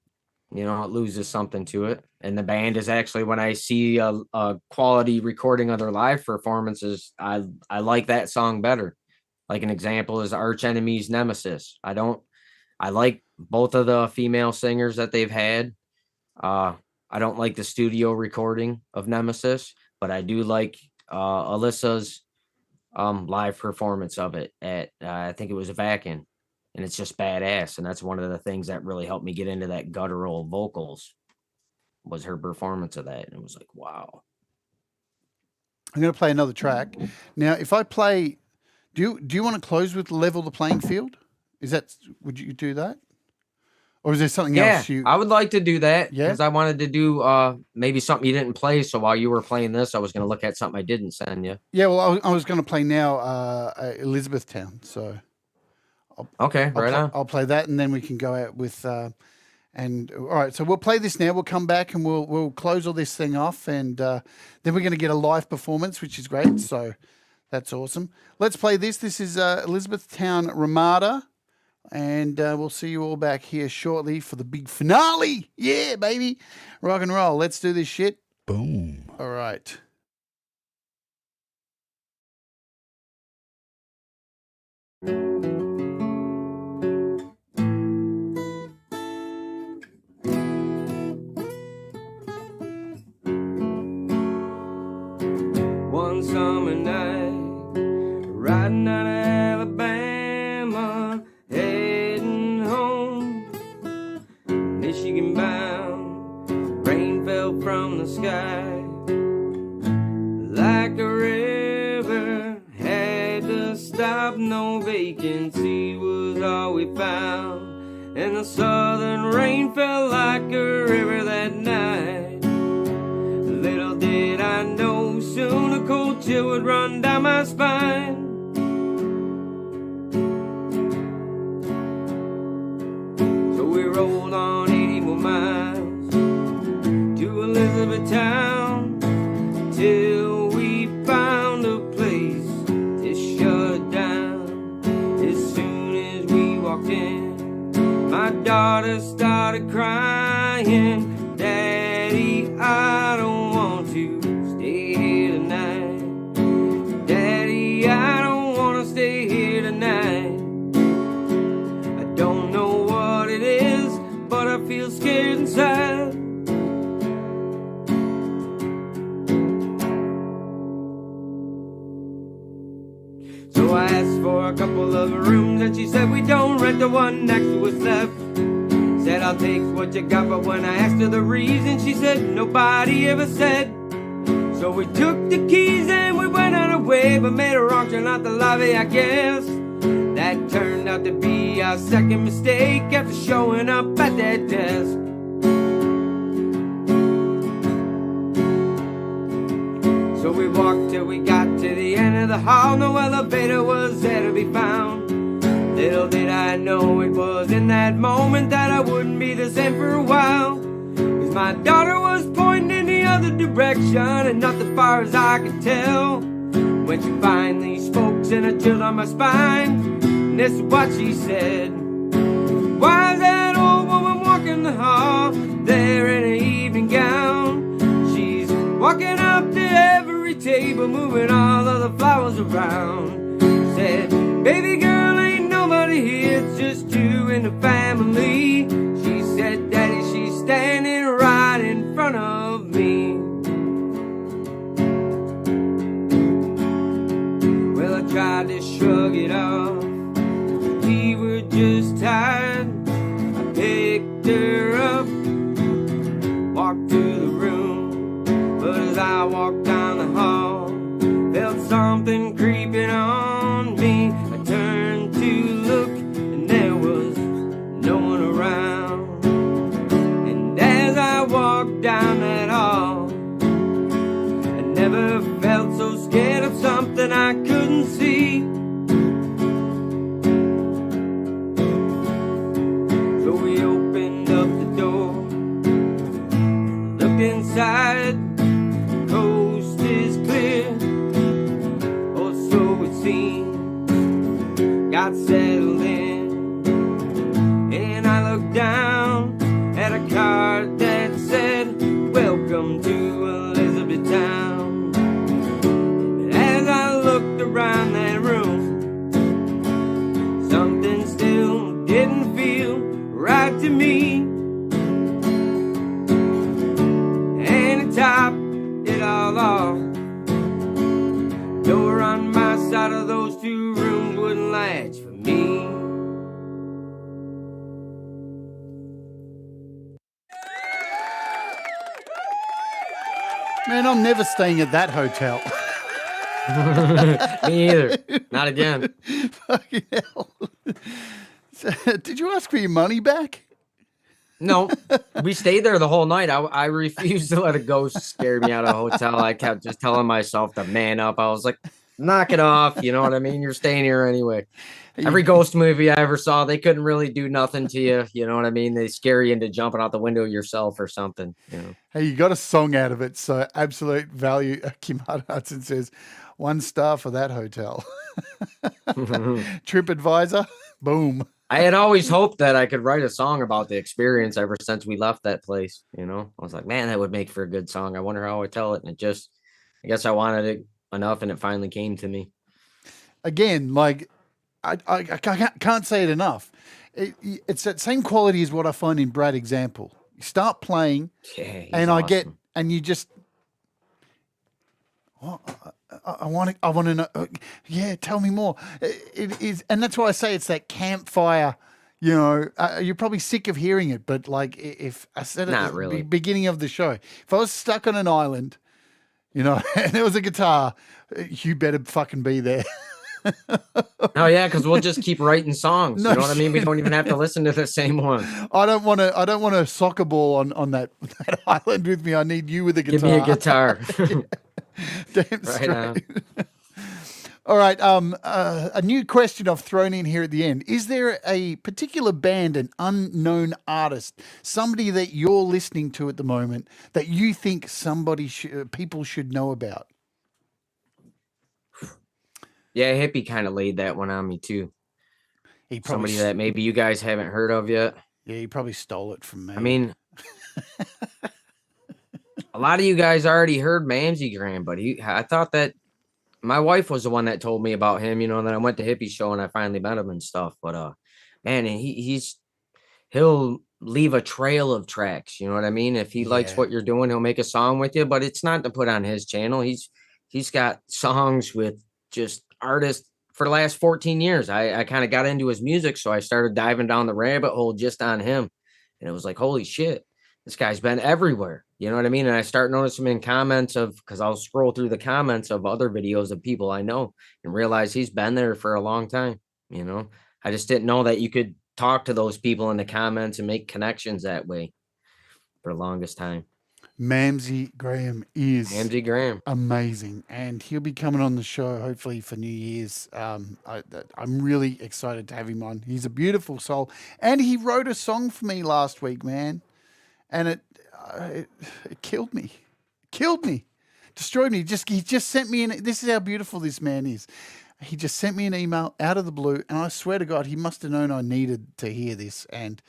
Speaker 4: You know, it loses something to it. And the band is actually, when I see a quality recording of their live performances, I like that song better. Like an example is Arch Enemy's Nemesis. I like both of the female singers that they've had. I don't like the studio recording of Nemesis, but I do like Alyssa's live performance of it at I think it was Vakin. And it's just badass. And that's one of the things that really helped me get into that guttural vocals, was her performance of that. And it was like, wow.
Speaker 1: I'm going to play another track. Now, if I play Do you want to close with level the playing field? Would you do that? Or is there something else
Speaker 4: I would like to do that
Speaker 1: Yeah?
Speaker 4: because I wanted to do maybe something you didn't play. So while you were playing this, I was going to look at something I didn't send you.
Speaker 1: Yeah, well, I was going to play now Elizabethtown. So I'll play that, and then we can go out with and all right. So we'll play this now. We'll come back and we'll close all this thing off, and then we're going to get a live performance, which is great. So that's awesome. Let's play this. This is Elizabethtown Ramada. And we'll see you all back here shortly for the big finale. Yeah, baby. Rock and roll. Let's do this shit. Boom. All right.
Speaker 3: One summer night, riding out of Alabama, heading home, Michigan bound. Rain fell from the sky like a river, had to stop. No vacancy was all we found, and the southern rain fell like a river that night. Little did I know, soon a cold chill would run down my spine. So we rolled on 80 more miles to Elizabethtown, till we found a place to shut down. As soon as we walked in, my daughter started crying. Daddy, I don't want to stay here tonight. Daddy, I don't want to stay here tonight. I don't know what it is, but I feel scared inside. So I asked for a couple of rooms, and she said we don't rent the one next to us left. Said I'll take what you got, but when I asked her the reason, she said nobody ever said. So we took the keys and we went on our way, but made a wrong turn out the lobby, I guess. That turned out to be our second mistake after showing up at that desk. So we walked till we got to the end of the hall. No elevator was there to be found. Little did I know it was in that moment that I wouldn't be the same for a while. Cause my daughter was pointing in the other direction, and not as far as I could tell. When she finally spoke, sent a chill on my spine. And this is what she said. Why is that old woman walking the hall there in an evening gown? She's walking up to every table, moving all of the flowers around. Said, baby girl, ain't nobody here, it's just you and the family. She said, Daddy, she's standing right in front of me. Well, I tried to shrug it off, we were just tired. I picked her up, walked to the room, but as I walked down the hall, felt something creeping on me. I turned to look, and there was no one around. And as I walked down that hall, I never felt so scared of something I couldn't see. So we opened up the door, looked inside. Coast is clear, or so it seemed. Got settled in, and I looked down at a card that said, welcome to Elizabethtown. And as I looked around that room, something still didn't feel right to me. And it topped it all off. Door on my side of those two rooms wouldn't latch for me.
Speaker 1: Man, I'm never staying at that hotel.
Speaker 4: Me either. Not again.
Speaker 1: Fucking hell. So, did you ask for your money back?
Speaker 4: No, we stayed there the whole night. I refused to let a ghost scare me out of a hotel. I kept just telling myself to man up. I was like, knock it off. You know what I mean? You're staying here anyway. Every ghost movie I ever saw, they couldn't really do nothing to you. You know what I mean? They scare you into jumping out the window yourself or something. You know?
Speaker 1: Hey, you got a song out of it. So absolute value. Kim Hudson says, 1 star for that hotel. TripAdvisor, boom.
Speaker 4: I had always hoped that I could write a song about the experience ever since we left that place. You know, I was like, man, that would make for a good song. I wonder how I tell it. And I guess I wanted it enough and it finally came to me.
Speaker 1: Again, like, I can't say it enough. It's that same quality as what I find in Brad Example. You start playing, and
Speaker 4: awesome.
Speaker 1: you just, I want to know. Yeah, tell me more. It is, and that's why I say it's that campfire. You know, you're probably sick of hearing it, but like if I said it at the beginning of the show, if I was stuck on an island, you know, and there was a guitar, you better fucking be there.
Speaker 4: Oh yeah, because we'll just keep writing songs.
Speaker 1: No
Speaker 4: you know what I mean? We
Speaker 1: shit.
Speaker 4: don't even have to listen to the same one.
Speaker 1: I don't want a soccer ball on that island with me. I need you with a guitar.
Speaker 4: Give me a guitar.
Speaker 1: Damn straight. All right. A new question I've thrown in here at the end. Is there a particular band, an unknown artist, somebody that you're listening to at the moment that you think people should know about?
Speaker 4: Yeah, Hippie kind of laid that one on me too. Somebody that maybe you guys haven't heard of yet.
Speaker 1: Yeah, he probably stole it from me.
Speaker 4: I mean, a lot of you guys already heard Mamsie Graham, but I thought that my wife was the one that told me about him, you know, and then I went to Hippie show and I finally met him and stuff. But man, he'll leave a trail of tracks, you know what I mean? If he likes what you're doing, he'll make a song with you, but it's not to put on his channel. He's got songs with just artists for the last 14 years. I kind of got into his music, so I started diving down the rabbit hole just on him. And it was like, holy shit, this guy's been everywhere. You know what I mean? And I start noticing in comments because I'll scroll through the comments of other videos of people I know and realize he's been there for a long time. You know, I just didn't know that you could talk to those people in the comments and make connections that way for the longest time.
Speaker 1: Mamsie Graham is amazing, and he'll be coming on the show hopefully for New Year's. I'm really excited to have him on. He's a beautiful soul, and he wrote a song for me last week, man, and it killed me, destroyed me. He just sent me this is how beautiful this man is. He just sent me an email out of the blue, and I swear to God, he must have known I needed to hear this, and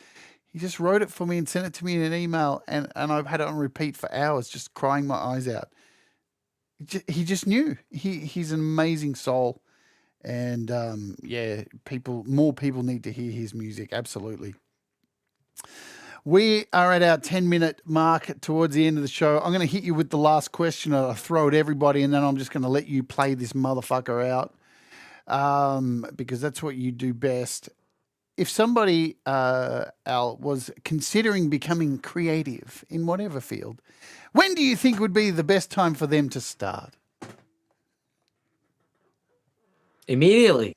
Speaker 1: he just wrote it for me and sent it to me in an email, and I've had it on repeat for hours, just crying my eyes out. He just knew. He's an amazing soul, and more people need to hear his music. Absolutely. We are at our 10-minute mark towards the end of the show. I'm going to hit you with the last question. I'll throw at everybody, and then I'm just going to let you play this motherfucker out, because that's what you do best. If somebody, Al, was considering becoming creative in whatever field, when do you think would be the best time for them to start?
Speaker 4: Immediately.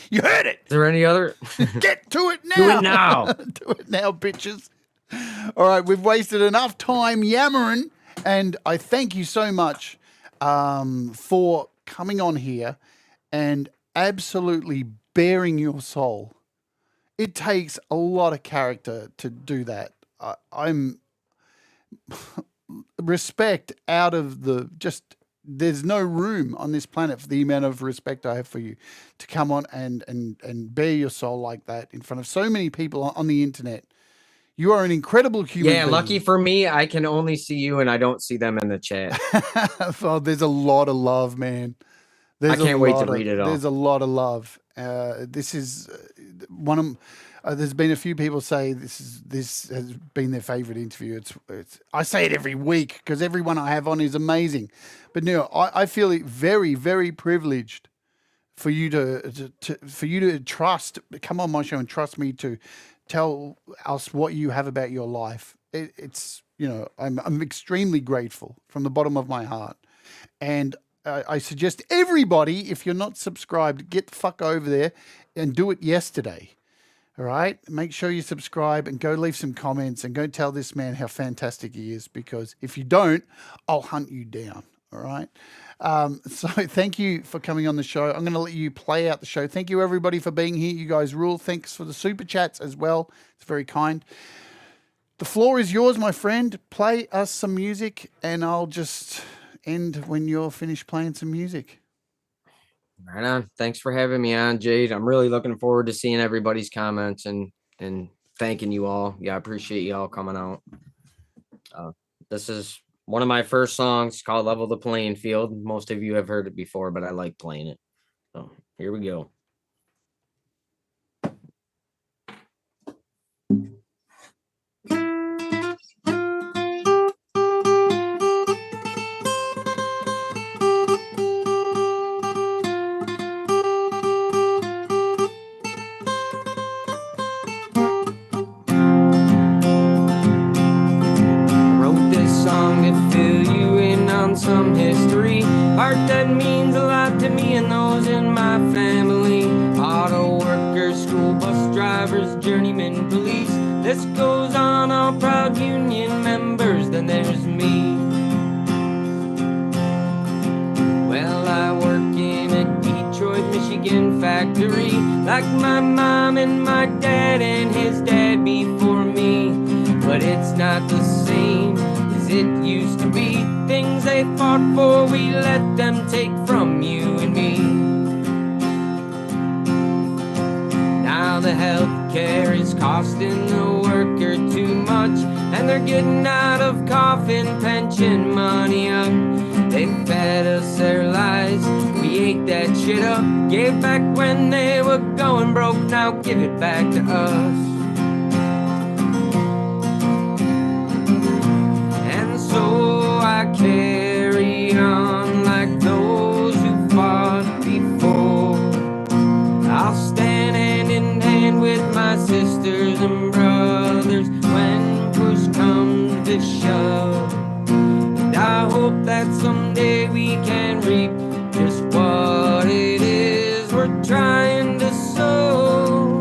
Speaker 1: You heard it.
Speaker 4: Is there any other?
Speaker 1: Get to it now.
Speaker 4: Do it now.
Speaker 1: Do it now, bitches. All right, we've wasted enough time yammering, and I thank you so much for coming on here and absolutely bearing your soul. It takes a lot of character to do that. I'm respect out of there's no room on this planet for the amount of respect I have for you to come on and bear your soul like that in front of so many people on the internet. You are an incredible human being.
Speaker 4: Lucky for me, I can only see you and I don't see them in the chat.
Speaker 1: Oh, there's a lot of love, man.
Speaker 4: I can't wait to read it all.
Speaker 1: There's a lot of love. This is one of. There's been a few people say this has been their favorite interview. It's I say it every week because everyone I have on is amazing. But no, I feel it very, very privileged for you to come on my show and trust me to tell us what you have about your life. It's I'm extremely grateful from the bottom of my heart. And I suggest everybody, if you're not subscribed, get the fuck over there and do it yesterday. All right? Make sure you subscribe and go leave some comments and go tell this man how fantastic he is, because if you don't, I'll hunt you down. All right? So thank you for coming on the show. I'm going to let you play out the show. Thank you, everybody, for being here. You guys rule. Thanks for the super chats as well. It's very kind. The floor is yours, my friend. Play us some music, and I'll just end when you're finished playing some music.
Speaker 4: Right on. Thanks for having me on, Jade. I'm really looking forward to seeing everybody's comments and thanking you all. Yeah, I appreciate you all coming out. This is one of my first songs called Level the Playing Field. Most of you have heard it before, but I like playing it. So here we go. Some history, art that means a lot to me and those in my family. Auto workers, school bus drivers, journeymen, police. This goes on, all proud union members. Then there's me. Well, I work in a Detroit, Michigan factory, like my mom and my dad and his dad before me. But it's not the same as it used to be. Things they fought for, we let them take from you and me. Now the health care is costing the worker too much, and they're getting out of coffin pension money up. They fed us their lies, we ate that shit up. Gave back when they were going broke, now give it back to us. And so I carry on like those who fought before. I'll stand hand in hand with my sisters and brothers when push comes to shove. And I hope that someday we can reap just what it is we're trying to sow.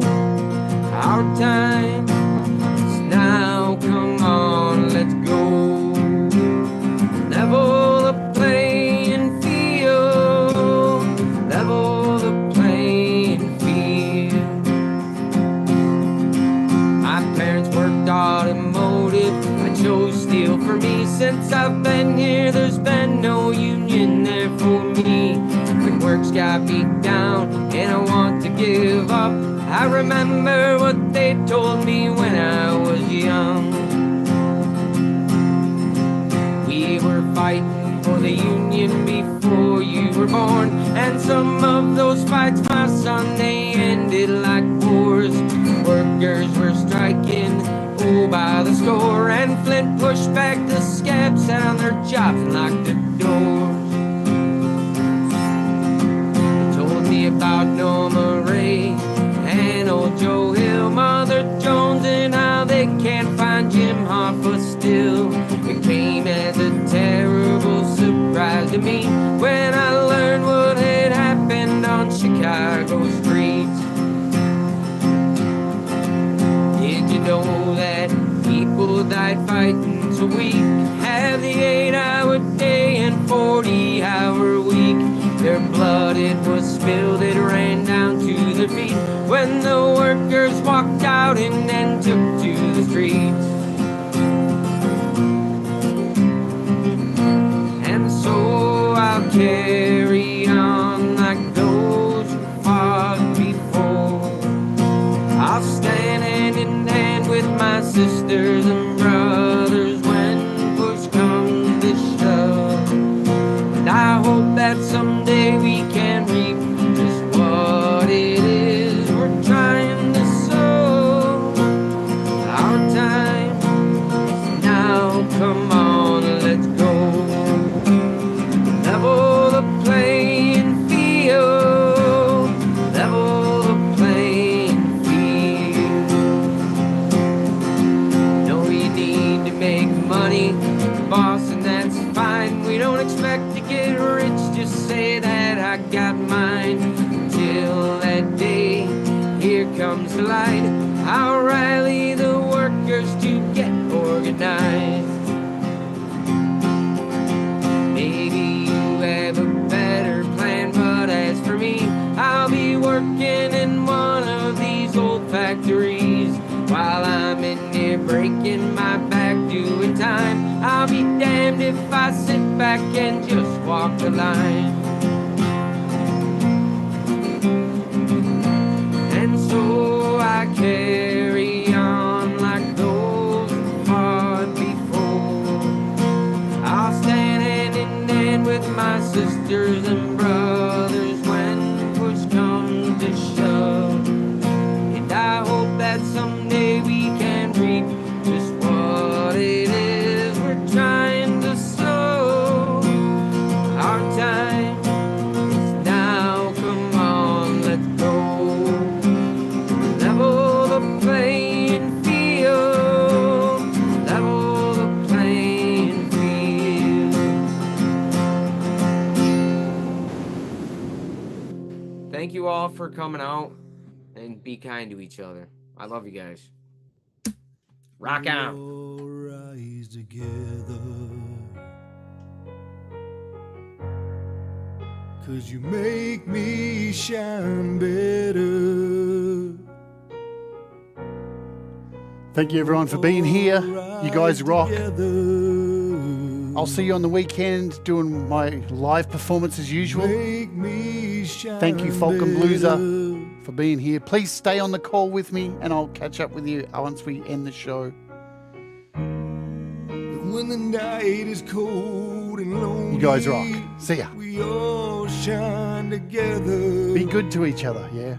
Speaker 4: Our time is now, come on, let's go. Level the playing field, level the playing field. My parents worked automotive, I chose steel for me. Since I've been here, there's been no union there for me. When work's got me down and I want to give up, I remember what they told me when I was young. We were fighting for the union before you were born, and some of those fights, my son, they ended like wars. Workers were striking, oh, by the score, and Flint pushed back the scabs, sat on their jobs and locked the doors. They told me about Norma Ray and old Joe Hill, Mother Jones, and how they can't find Jim Hoffa still. It came as a terrible surprise to me when I learned what had happened on Chicago streets. Did you know that people died fighting so we could have the 8-hour day and 40-hour week? Their blood, it was spilled, it ran down to their feet when the workers walked out and then took to the streets. And so I'll carry on like those who fought before. I'll stand hand in hand with my sisters and brothers when push comes to shove. And I hope that someday we can reap just what it is we're trying to sow. Our time is now, come on, let's go. Level the playing field, level the playing field. Know you need to make money, boss, and that's fine. We don't expect to get
Speaker 3: light. I'll rally the workers to get organized. Maybe you have a better plan, but as for me, I'll be working in one of these old factories. While I'm in here breaking my back doing time, I'll be damned if I sit back and just walk the line. And so I carry on like those who fought before. I'll stand hand in hand with my sisters and brothers when push comes to shove. And I hope that someday we can reap just what it is we're trying to sow. Our time is now, come on, let's go. Level the playing field, level the playing field. Thank you all for coming out, and be kind to each other. I love you guys. Rock out.
Speaker 5: We'll rise together, 'cause you make me shine better.
Speaker 1: Thank you everyone for being here. You guys rock.
Speaker 5: Together,
Speaker 1: I'll see you on the weekend doing my live performance as usual.
Speaker 5: make me shine
Speaker 1: Thank you, Folkenbluzer,
Speaker 5: better.
Speaker 1: for being here. Please stay on the call with me and I'll catch up with you once we end the show.
Speaker 5: When the night is cold and lonely,
Speaker 1: You guys rock. See ya.
Speaker 5: we all shine together.
Speaker 1: Be good to each other, yeah?